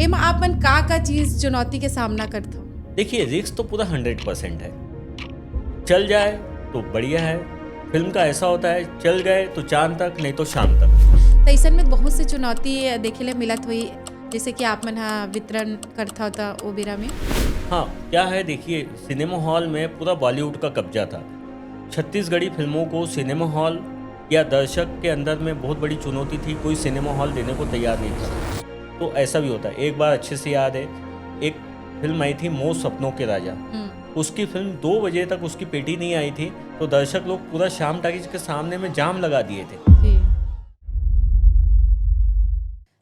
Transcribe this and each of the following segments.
एमा आप मन का चीज चुनौती के सामना करत हो? देखिए, रिस्क तो पूरा 100% है। चल जाए तो बढ़िया है। फिल्म का ऐसा होता है, चल गए तो चाँद तक, नहीं तो शाम तक। त अइसन में बहुत से चुनौती देखे ले मिलत होई, जैसे कि आप मन ह वितरण करत हो त ओ बेरा में? हाँ, क्या है देखिए, सिनेमा हॉल में पूरा बॉलीवुड का कब्जा था। छत्तीसगढ़ी फिल्मों को सिनेमा हॉल या दर्शक के अंदर में बहुत बड़ी चुनौती थी, कोई सिनेमा हॉल देने को तैयार नहीं था। तो ऐसा भी होता है। एक बार अच्छे से याद है, एक फिल्म आई थी मोह सपनों के राजा। हुँ। उसकी फिल्म 2 बजे तक उसकी पेटी नहीं आई थी, तो दर्शक लोग पूरा श्याम टॉकीज के सामने में जाम लगा दिए थे। जी।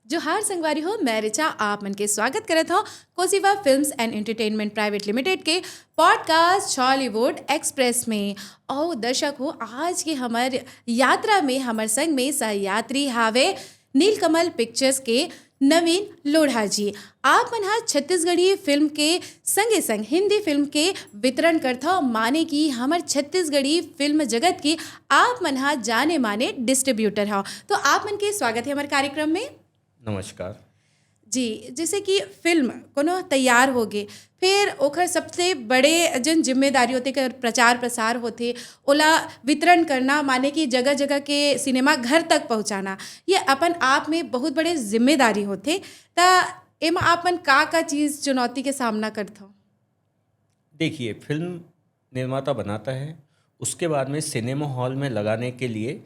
जोहार संगवारी हो, मैं रिचा आप मन के स्वागत करत हो Kosiva films and entertainment private limited के पॉडकास्ट हॉलीवुड एक्सप्रेस में। और दर्शक हो, आज के हमार यात्रा में हमार संग में सहयात्री हावे नीलकमल पिक्चर्स के नवीन लोढ़ा जी। आप मन हा छत्तीसगढ़ी फिल्म के संगे संग हिंदी फिल्म के वितरण करत हो, माने कि हमार छत्तीसगढ़ी फिल्म जगत की आप मन हा जाने माने डिस्ट्रीब्यूटर हो। तो आप मन के स्वागत है हमारे कार्यक्रम में। नमस्कार। जी, जैसे कि फ़िल्म कोनो तैयार होगे, फिर ओकर सबसे बड़े जन ज़िम्मेदारी होथे कि प्रचार-प्रसार होथे, ओला वितरण करना, माने कि जगह-जगह के सिनेमा घर तक पहुँचाना। ये अपन आप में बहुत बड़े ज़िम्मेदारी होथे। त एमा आप मन का चीज़ चुनौती के सामना करत हो? देखिए, फ़िल्म निर्माता बनाता है, उसके बाद में सिनेमा हॉल में लगाने के लिए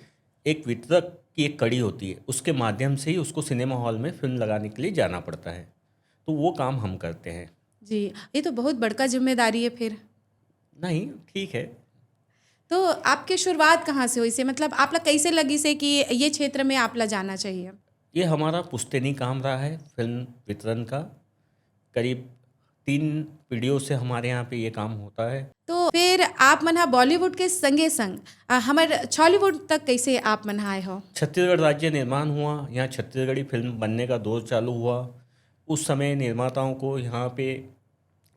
एक वितरक की एक कड़ी होती है, उसके माध्यम से ही उसको सिनेमा हॉल में फ़िल्म लगाने के लिए जाना पड़ता है। तो वो काम हम करते हैं। जी, ये तो बहुत बड़का ज़िम्मेदारी है फिर। नहीं, ठीक है। तो आपकी शुरुआत कहाँ से हुई से? मतलब आप ला कैसे लगी से कि ये क्षेत्र में आप ला जाना चाहिए? ये हमारा पुश्तैनी काम रहा है फ़िल्म वितरण का। करीब 3 पीढ़ियों से हमारे यहाँ पे ये काम होता है। तो फिर आप मन हा बॉलीवुड के संगे संग हमर छॉलीवुड तक कैसे आप मन हा आए हो? छत्तीसगढ़ राज्य निर्माण हुआ, यहाँ छत्तीसगढ़ी फ़िल्म बनने का दौर चालू हुआ। उस समय निर्माताओं को यहाँ पे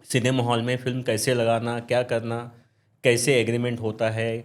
सिनेमा हॉल में फ़िल्म कैसे लगाना, क्या करना, कैसे एग्रीमेंट होता है,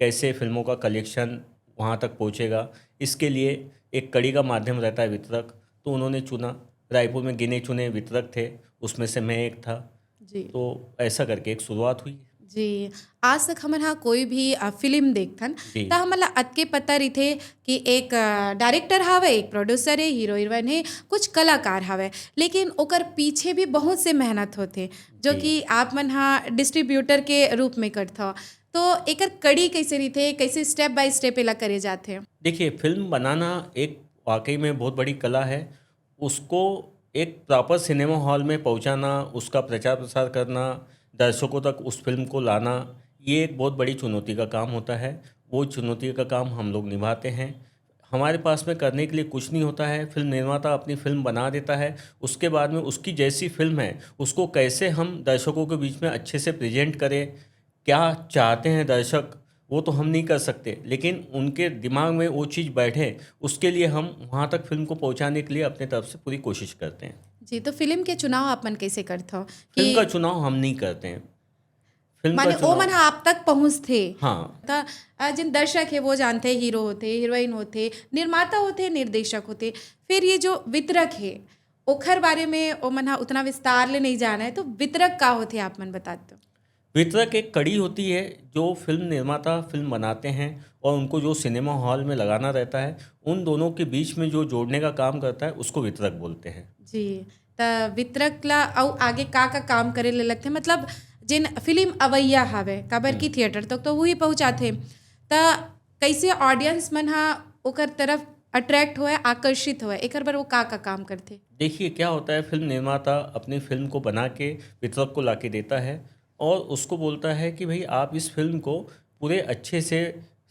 कैसे फ़िल्मों का कलेक्शन वहाँ तक पहुँचेगा, इसके लिए एक कड़ी का माध्यम रहता है वितरक। तो उन्होंने चुना, रायपुर में गिने चुने वितरक थे, उसमें से मैं एक था। जी। तो ऐसा करके एक शुरुआत हुई। जी, आज तक हमन हा कोई भी फ़िल्म देखथन जी। त हमन ला अतके पता रहिथे कि एक डायरेक्टर हावय, एक प्रोड्यूसर है, हीरो-हीरोइन है, कुछ कलाकार हावय। लेकिन ओकर पीछे भी बहुत से मेहनत होथे, जो जी। कि आप मन हा डिस्ट्रीब्यूटर के रूप में करथ हो। तो एकर कड़ी कैसे रहिथे, कैसे स्टेप बाय स्टेप एला करे जाथे? देखिए, फ़िल्म बनाना एक वाक़ई में बहुत बड़ी कला है। उसको एक प्रॉपर सिनेमा हॉल में पहुँचाना, उसका प्रचार-प्रसार करना, दर्शकों तक उस फ़िल्म को लाना, ये एक बहुत बड़ी चुनौती का काम होता है। वो चुनौती का काम हम लोग निभाते हैं। हमारे पास में करने के लिए कुछ नहीं होता है, फ़िल्म निर्माता अपनी फ़िल्म बना देता है। उसके बाद में उसकी जैसी फ़िल्म है, उसको कैसे हम दर्शकों के बीच में अच्छे से प्रेज़ेंट करें, क्या चाहते हैं दर्शक, वो तो हम नहीं कर सकते, लेकिन उनके दिमाग में वो चीज़ बैठे, उसके लिए हम वहाँ तक फ़िल्म को पहुँचाने के लिए अपने तरफ से पूरी कोशिश करते हैं। जी, तो फ़िल्म के चुनाव आप मन कैसे करथ हो? फ़िल्म का कि चुनाव हम नहीं करते हैं। फ़िल्म का माने ओ मन चुनाव। ह आप तक पहुँचथे। हाँ। त जिन दर्शक है वो जानते हैं हीरो होथे, हीरोइन होथे, निर्माता होथे, निर्देशक होथे। फिर ये जो वितरक है, ओखर बारे में ओ मन ह उतना विस्तार ले नहीं जाना है, तो वितरक का होथे आप मन बता दो? वितरक एक कड़ी होती है, जो फ़िल्म निर्माता फ़िल्म बनाते हैं और उनको जो सिनेमा हॉल में लगाना रहता है, उन दोनों के बीच में जो जोड़ने का काम करता है, उसको वितरक बोलते हैं। जी, त वितरक ला अउ आगे का काम करे ले लगथे? मतलब जिन फ़िल्म अवइया हावय, काबर की थिएटर तक तो वही पहुँचाथे। त कैसे ऑडियंस मन ह ओकर तरफ अट्रैक्ट होवय, आकर्षित होवय, एकर बर वो का काम करथे? देखिए, क्या होता है, फ़िल्म निर्माता अपनी फ़िल्म को बना के वितरक को लाके देता है और उसको बोलता है कि भई आप इस फ़िल्म को पूरे अच्छे से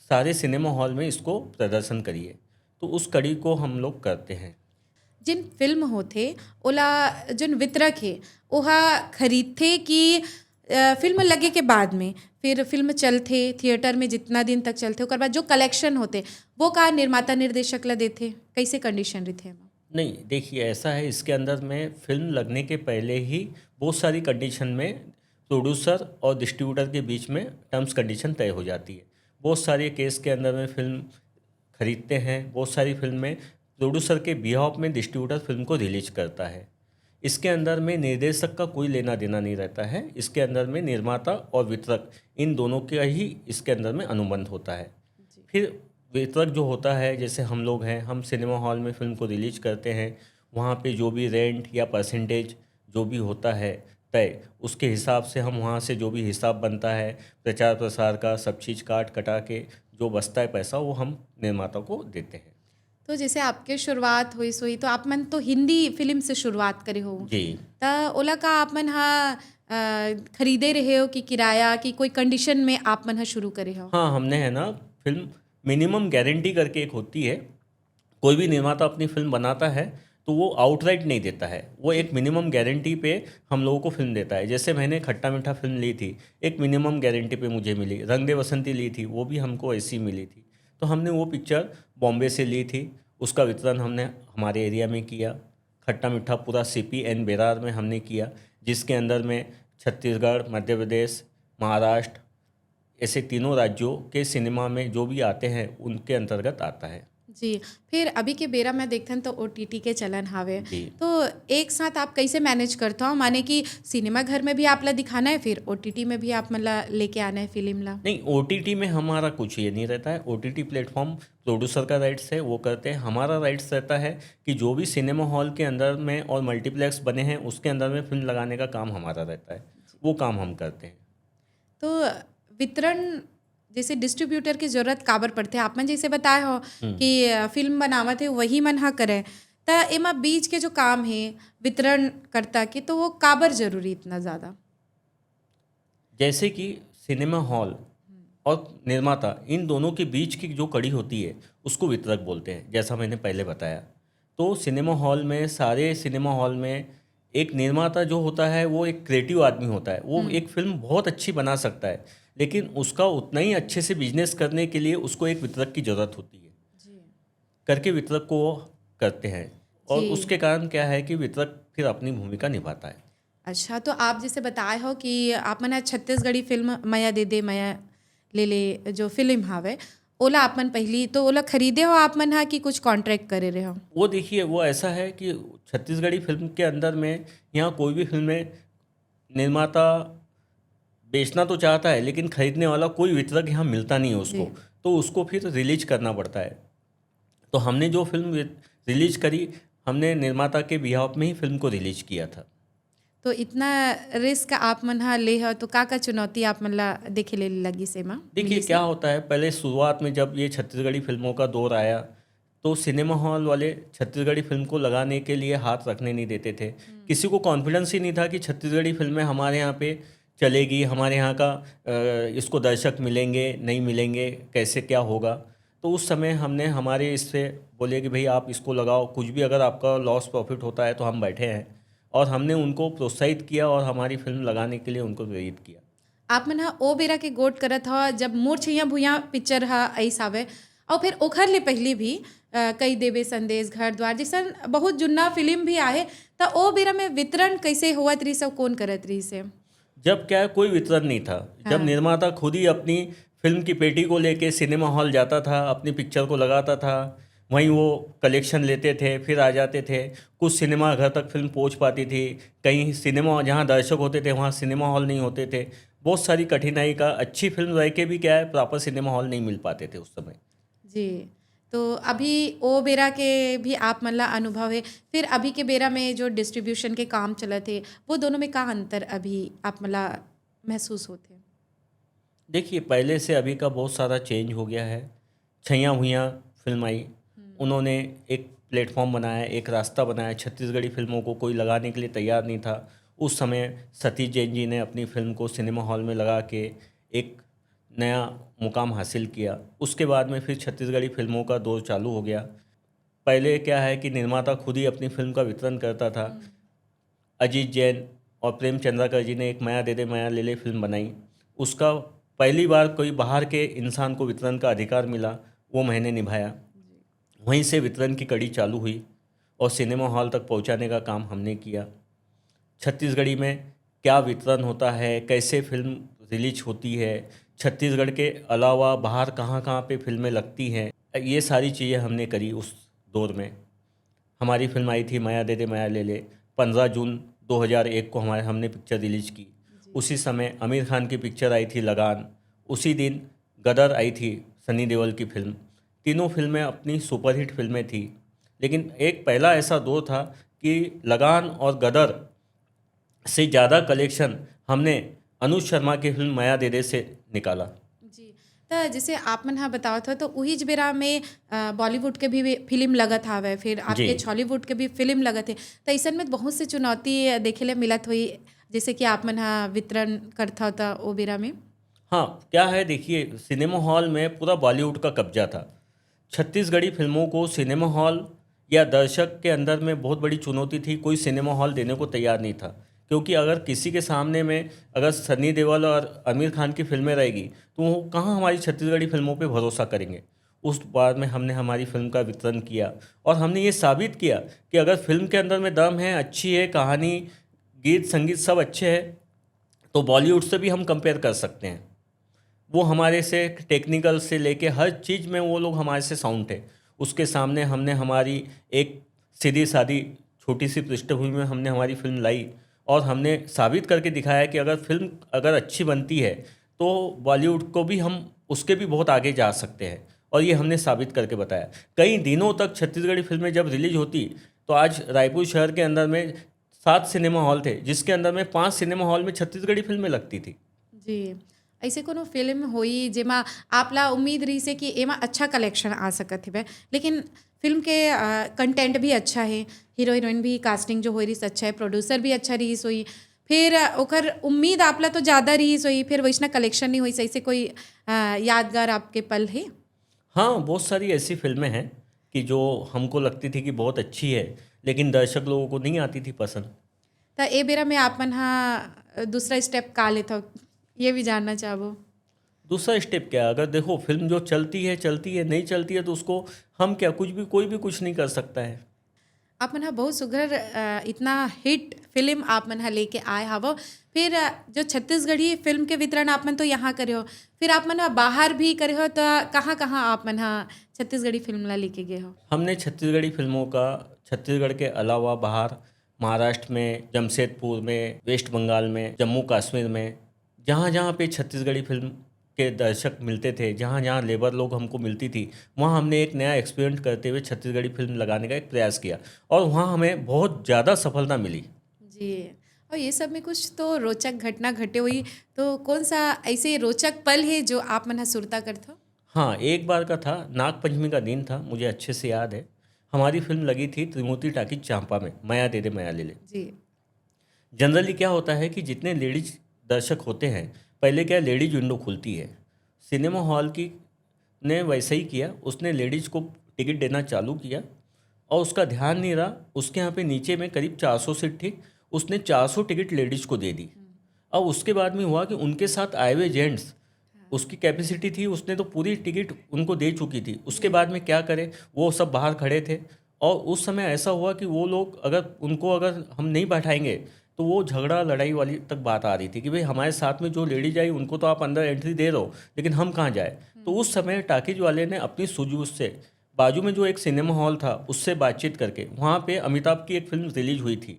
सारे सिनेमा हॉल में इसको प्रदर्शन करिए। तो उस कड़ी को हम लोग करते हैं। जिन फ़िल्म होथे ओला जोन वितरक हे ओहा खरीदथे कि फ़िल्म लगे के बाद में फिर फ़िल्म चलथे थिएटर में जितना दिन तक चलथे, ओकर बाद जो कलेक्शन होथे वो का निर्माता निर्देशक ला देथे? कैसे कंडीशन रहिथे एमा? नहीं, देखिए ऐसा है, इसके अंदर में फ़िल्म लगने के पहले ही बहुत सारी कंडीशन में प्रोड्यूसर और डिस्ट्रीब्यूटर के बीच में टर्म्स कंडीशन तय हो जाती है। बहुत सारे केस के अंदर में फ़िल्म खरीदते हैं, बहुत सारी फ़िल्म में प्रोड्यूसर के बिहाफ में डिस्ट्रीब्यूटर फ़िल्म को रिलीज़ करता है। इसके अंदर में निर्देशक का कोई लेना देना नहीं रहता है। इसके अंदर में निर्माता और वितरक इन दोनों का ही इसके अंदर में अनुबंध होता है। फिर वितरक जो होता है, जैसे हम लोग हैं, हम सिनेमा हॉल में फिल्म को रिलीज करते हैं, वहाँ पे जो भी रेंट या परसेंटेज जो भी होता है तय, उसके हिसाब से हम वहाँ से जो भी हिसाब बनता है प्रचार प्रसार का, सब चीज़ काट कटा के जो बचता है पैसा, वो हम निर्माता को देते हैं। तो जैसे आपके शुरुआत हुई सोई तो आप मन तो हिंदी फिल्म से शुरुआत करे हो, जी त ओला का आप मन हा खरीदे रहे हो कि किराया कि कोई कंडीशन में आप मन हा शुरू करे हो? हाँ, हमने है ना फिल्म मिनिमम गारंटी करके एक होती है। कोई भी निर्माता अपनी फिल्म बनाता है तो वो आउटराइट नहीं देता है, वो एक मिनिमम गारंटी पे हम लोगों को फिल्म देता है। जैसे मैंने खट्टा मीठा फिल्म ली थी, एक मिनिमम गारंटी पे मुझे मिली। रंग दे बसंती ली थी, वो भी हमको ऐसी मिली थी। तो हमने वो पिक्चर बॉम्बे से ली थी, उसका वितरण हमने हमारे एरिया में किया। खट्टा मीठा पूरा सीपी एन बेरार में हमने किया, जिसके अंदर में छत्तीसगढ़, मध्य प्रदेश, महाराष्ट्र, ऐसे तीनों राज्यों के सिनेमा में जो भी आते हैं उनके अंतर्गत आता है। जी। फिर अभी के बेरा में देखथन तो ओटीटी के चलन हावे, जी तो एक साथ आप कैसे मैनेज करते हो? माने कि सिनेमा घर में भी आप ला दिखाना है, फिर ओटीटी में भी आप मन ला लेके आना है फिल्म ला? नहीं, ओटीटी में हमारा कुछ ये नहीं रहता है। ओटीटी प्लेटफॉर्म प्रोड्यूसर का राइट्स है, वो करते हैं। हमारा राइट्स रहता है कि जो भी सिनेमा हॉल के अंदर में और मल्टीप्लेक्स बने हैं उसके अंदर में फिल्म लगाने का काम हमारा रहता है, वो काम हम करते हैं। तो वितरण जैसे डिस्ट्रीब्यूटर की जरूरत काबर पड़ते? आप मन जैसे बताए हो कि फिल्म बनावत है वही मन हा करे, त एमा बीच के जो काम है वितरण करता के, तो वो काबर जरूरी इतना ज़्यादा? जैसे कि सिनेमा हॉल और निर्माता, इन दोनों के बीच की जो कड़ी होती है उसको वितरक बोलते हैं, जैसा मैंने पहले बताया। तो सिनेमा हॉल में, सारे सिनेमा हॉल में एक निर्माता जो होता है वो एक क्रिएटिव आदमी होता है। वो एक फिल्म बहुत अच्छी बना सकता है, लेकिन उसका उतना ही अच्छे से बिजनेस करने के लिए उसको एक वितरक की ज़रूरत होती है। जी करके वितरक को वो करते हैं, और जी। उसके कारण क्या है कि वितरक फिर अपनी भूमिका निभाता है। अच्छा, तो आप जैसे बताए हो कि आप मन हा छत्तीसगढ़ी फिल्म मया दे दे मया ले ले जो फिल्म हावे, ओला आप मन पहली तो ओला खरीदे हो आप मन हा कि कुछ कॉन्ट्रैक्ट करे रहे हो? वो देखिए, वो ऐसा है कि छत्तीसगढ़ी फिल्म के अंदर में यहाँ कोई भी फिल्में निर्माता बेचना तो चाहता है, लेकिन खरीदने वाला कोई वितरक यहाँ मिलता नहीं है उसको। जी। तो उसको फिर रिलीज करना पड़ता है। तो हमने जो फिल्म रिलीज करी, हमने निर्माता के बिहाफ में ही फिल्म को रिलीज किया था। तो इतना रिस्क आप मन हा ले हो तो का चुनौती आप मन ला देखे ले लगी से माँ देखिए क्या होता है, पहले शुरुआत में जब ये छत्तीसगढ़ी फिल्मों का दौर आया तो सिनेमा हॉल वाले छत्तीसगढ़ी फिल्म को लगाने के लिए हाथ रखने नहीं देते थे। किसी को कॉन्फिडेंस ही नहीं था कि छत्तीसगढ़ी फिल्में हमारे यहाँ पे चलेगी, हमारे यहाँ का इसको दर्शक मिलेंगे नहीं मिलेंगे, कैसे क्या होगा। तो उस समय हमने हमारे इससे बोले कि भाई आप इसको लगाओ, कुछ भी अगर आपका लॉस प्रॉफिट होता है तो हम बैठे हैं। और हमने उनको प्रोत्साहित किया और हमारी फिल्म लगाने के लिए उनको प्रेरित किया। आप मन हा ओ बेरा के गोट करत हो जब मोर छैया भुइयां पिक्चर हा आइस आवे, और फिर ओखर ले पहले भी कई देवे संदेश, घर द्वार जैसन बहुत जुन्ना फिल्म भी आए, त ओ बेरा में वितरण कैसे होवत रही, सब कौन करत रही से? जब क्या है, कोई वितरण नहीं था। जब हाँ। निर्माता खुद ही अपनी फिल्म की पेटी को लेके सिनेमा हॉल जाता था, अपनी पिक्चर को लगाता था, वहीं वो कलेक्शन लेते थे, फिर आ जाते थे। कुछ सिनेमा घर तक फिल्म पहुंच पाती थी, कहीं सिनेमा जहां दर्शक होते थे वहां सिनेमा हॉल नहीं होते थे। बहुत सारी कठिनाई का, अच्छी फिल्म रह के भी क्या है, प्रॉपर सिनेमा हॉल नहीं मिल पाते थे उस समय। जी। तो अभी ओ बेरा के भी आप मन ला अनुभव है, फिर अभी के बेरा में जो डिस्ट्रीब्यूशन के काम चलत है, वो दोनों में का अंतर अभी आप मन ला महसूस होते? देखिए, पहले से अभी का बहुत सारा चेंज हो गया है। छैया भुइयां फिल्म आई, उन्होंने एक प्लेटफॉर्म बनाया, एक रास्ता बनाया। छत्तीसगढ़ी फिल्मों को कोई लगाने के लिए तैयार नहीं था। उस समय सतीश जैन जी ने अपनी फिल्म को सिनेमा हॉल में लगा के एक नया मुकाम हासिल किया। उसके बाद में फिर छत्तीसगढ़ी फिल्मों का दौर चालू हो गया। पहले क्या है कि निर्माता खुद ही अपनी फिल्म का वितरण करता था। अजीत जैन और प्रेम चंद्राकर जी ने एक माया दे दे माया ले ले फिल्म बनाई। उसका पहली बार कोई बाहर के इंसान को वितरण का अधिकार मिला, वो मैंने निभाया। वहीं से वितरण की कड़ी चालू हुई और सिनेमा हॉल तक पहुंचाने का काम हमने किया। छत्तीसगढ़ी में क्या वितरण होता है, कैसे फिल्म रिलीज होती है, छत्तीसगढ़ के अलावा बाहर कहाँ कहाँ पे फिल्में लगती हैं, ये सारी चीज़ें हमने करी उस दौर में। हमारी फिल्म आई थी माया दे दे माया ले ले, 15 जून 2001 को हमने पिक्चर रिलीज की। उसी समय आमिर खान की पिक्चर आई थी लगान, उसी दिन गदर आई थी सनी देओल की फिल्म। तीनों फिल्में अपनी सुपरहिट फिल्में थी, लेकिन एक पहला ऐसा दौर था कि लगान और गदर से ज़्यादा कलेक्शन हमने अनुज शर्मा की फिल्म माया दे दे से निकाला। जी। तो जैसे आप मन हाँ बताओ था तो उही बेरा में बॉलीवुड के भी फिल्म लगत हावे, फिर जी आपके हॉलीवुड के भी फिल्म लगत है, तो ऐसन में बहुत सी चुनौती देखे ले मिलत हुई, जैसे कि आप मन हाँ वितरण करता होता ओ बेरा में। हाँ, क्या है देखिए, सिनेमा हॉल में पूरा बॉलीवुड का कब्जा था। छत्तीसगढ़ी फिल्मों को सिनेमा हॉल या दर्शक के अंदर में बहुत बड़ी चुनौती थी। कोई सिनेमा हॉल देने को तैयार नहीं था, क्योंकि अगर किसी के सामने में अगर सनी देओल और आमिर खान की फिल्में रहेगी तो वो कहाँ हमारी छत्तीसगढ़ी फिल्मों पे भरोसा करेंगे। उस बार में हमने हमारी फिल्म का वितरण किया और हमने ये साबित किया कि अगर फिल्म के अंदर में दम है, अच्छी है, कहानी, गीत, संगीत सब अच्छे हैं, तो बॉलीवुड से भी हम कंपेयर कर सकते हैं। वो हमारे से टेक्निकल से लेके हर चीज़ में वो लोग हमारे से साउंड थे। उसके सामने हमने हमारी एक सीधी सादी छोटी सी पृष्ठभूमि में हमने हमारी फिल्म लाई और हमने साबित करके दिखाया कि अगर फिल्म अगर अच्छी बनती है तो बॉलीवुड को भी हम उसके भी बहुत आगे जा सकते हैं, और ये हमने साबित करके बताया। कई दिनों तक छत्तीसगढ़ी फिल्में जब रिलीज होती तो आज रायपुर शहर के अंदर में 7 सिनेमा हॉल थे, जिसके अंदर में 5 सिनेमा हॉल में छत्तीसगढ़ी फिल्में लगती थी। जी। ऐसे कोनो फ़िल्म होई जेमा आपला उम्मीद रही से कि एमा अच्छा कलेक्शन आ सकत हवे, लेकिन फ़िल्म के कंटेंट भी अच्छा है, हीरो हीरोइन भी कास्टिंग जो होई रहिस अच्छा है, प्रोड्यूसर भी अच्छा रहिस होई, फिर ओकर उम्मीद आपला तो ज़्यादा रहिस होई, फिर वैसना कलेक्शन नहीं होइस, ऐसे कोई यादगार आपके पल है? हाँ, बहुत सारी ऐसी फिल्में हैं कि जो हमको लगती थी कि बहुत अच्छी है, लेकिन दर्शक लोगों को नहीं आती थी पसंद। त ए बेरा में आप मन हा दूसरा स्टेप का लेत हव, ये भी जानना चाहबो? दूसरा स्टेप क्या है, अगर देखो फिल्म जो चलती है, नहीं चलती है तो उसको हम क्या, कुछ भी, कोई भी कुछ नहीं कर सकता है। आप मन हा बहुत सुघर इतना हिट फिल्म आप मन हा लेके आए हवो, फिर जो छत्तीसगढ़ी फिल्म के वितरण आप मन तो यहाँ करे हो, फिर आप मन हा बाहर भी करे हो, तो कहाँ कहाँ आप मन हा छत्तीसगढ़ी फिल्म ला लेके गए हो? हमने छत्तीसगढ़ी फिल्मों का छत्तीसगढ़ के अलावा बाहर महाराष्ट्र में, जमशेदपुर में, वेस्ट बंगाल में, जम्मू कश्मीर में, जहाँ जहाँ पे छत्तीसगढ़ी फिल्म के दर्शक मिलते थे, जहाँ जहाँ लेबर लोग हमको मिलती थी, वहाँ हमने एक नया एक्सपेरिमेंट करते हुए छत्तीसगढ़ी फिल्म लगाने का एक प्रयास किया और वहाँ हमें बहुत ज़्यादा सफलता मिली। जी। और ये सब में कुछ तो रोचक घटना घटे हुई, तो कौन सा ऐसे रोचक पल है जो आप मन हा सुरता करत हो? हाँ, एक बार का था, नाग पंचमी का दिन था, मुझे अच्छे से याद है। हमारी फिल्म लगी थी त्रिमूर्ति टाकीज चांपा में, माया दे दे माया ले ले। जी। जनरली क्या होता है कि जितने लेडीज दर्शक होते हैं, पहले क्या लेडीज विंडो खुलती है। सिनेमा हॉल की ने वैसे ही किया, उसने लेडीज को टिकट देना चालू किया और उसका ध्यान नहीं रहा, उसके यहाँ पे नीचे में करीब 400 सीट थी, उसने 400 टिकट लेडीज को दे दी। और उसके बाद में हुआ कि उनके साथ आए हुए जेंट्स, उसकी कैपेसिटी थी, उसने तो पूरी टिकट उनको दे चुकी थी। उसके बाद में क्या करे, वो सब बाहर खड़े थे और उस समय ऐसा हुआ कि वो लोग अगर हम नहीं बैठाएंगे तो वो झगड़ा लड़ाई वाली तक बात आ रही थी कि भाई हमारे साथ में जो लेडीज आई उनको तो आप अंदर एंट्री दे रहे हो, लेकिन हम कहाँ जाए। तो उस समय टाकीज वाले ने अपनी सूझबूझ से बाजू में जो एक सिनेमा हॉल था उससे बातचीत करके, वहाँ पे अमिताभ की एक फिल्म रिलीज हुई थी,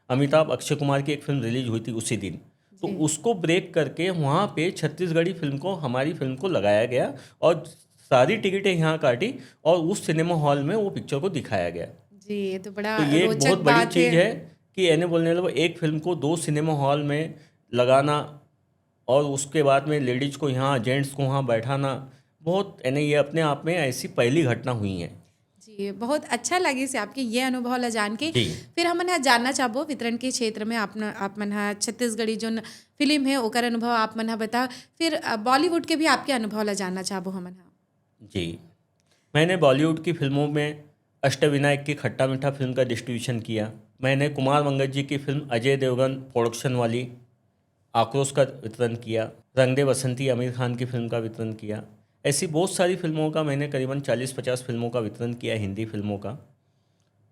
अमिताभ अक्षय कुमार की एक फिल्म रिलीज हुई थी उसी दिन, तो जी। उसको ब्रेक करके वहाँ पे छत्तीसगढ़ी फिल्म को, हमारी फिल्म को लगाया गया और सारी टिकटें यहाँ काटी और उस सिनेमा हॉल में वो पिक्चर को दिखाया गया। जी, ये तो बड़ा तो ये एक रोचक बहुत बड़ी बात है। चीज़ है कि एने बोलने लगा एक फिल्म को 2 सिनेमा हॉल में लगाना और उसके बाद में लेडीज को यहाँ, जेंट्स को वहाँ बैठाना, बहुत यानी ये अपने आप में ऐसी पहली घटना हुई है। जी, बहुत अच्छा लगे से आपके ये अनुभव ला जान के। जी फिर हमन हा जानना चाहबो वितरण के क्षेत्र में आप मन हा छत्तीसगढ़ी जोन फ़िल्म है ओकर अनुभव आप मन हा बताओ। फिर बॉलीवुड के भी आपके अनुभव ला जानना चाहबो हमन हा। जी, मैंने बॉलीवुड की फिल्मों में अष्टविनायक की खट्टा मीठा फिल्म का डिस्ट्रीब्यूशन किया। मैंने कुमार मंगल जी की फिल्म अजय देवगन प्रोडक्शन वाली आक्रोश का वितरण किया। रंग दे बसंती आमिर खान की फिल्म का वितरण किया। ऐसी बहुत सारी फिल्मों का मैंने करीबन 40-50 फिल्मों का वितरण किया, हिंदी फिल्मों का।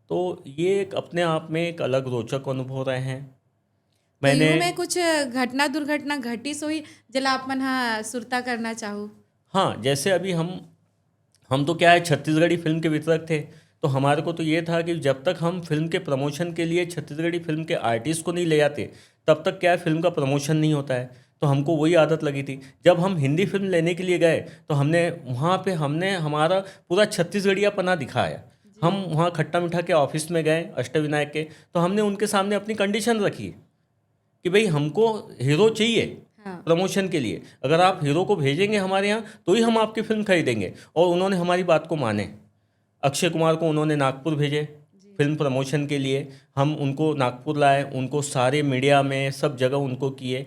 तो ये एक अपने आप में एक अलग रोचक अनुभव रहे हैं। तो मैंने यूँ में कुछ घटना दुर्घटना घटिस होई जेला आप मन हा सुरता करना चाहो? हाँ, जैसे अभी हम तो क्या है छत्तीसगढ़ी फिल्म के वितरक थे, तो हमारे को तो ये था कि जब तक हम फिल्म के प्रमोशन के लिए छत्तीसगढ़ी फिल्म के आर्टिस्ट को नहीं ले जाते, तब तक क्या है, फिल्म का प्रमोशन नहीं होता है। तो हमको वही आदत लगी थी। जब हम हिंदी फिल्म लेने के लिए गए तो हमने वहाँ पे हमने हमारा पूरा छत्तीसगढ़िया पना दिखाया। हम वहाँ खट्टा मीठा के ऑफिस में गए अष्टविनायक के, तो हमने उनके सामने अपनी कंडीशन रखी कि भाई हमको हीरो चाहिए हाँ। प्रमोशन के लिए, अगर आप हीरो को भेजेंगे हमारे यहाँ तो ही हम आपकी फिल्म खरीदेंगे। और उन्होंने हमारी बात को माने। अक्षय कुमार को उन्होंने नागपुर भेजे फिल्म प्रमोशन के लिए, हम उनको नागपुर लाए, उनको सारे मीडिया में सब जगह उनको किए,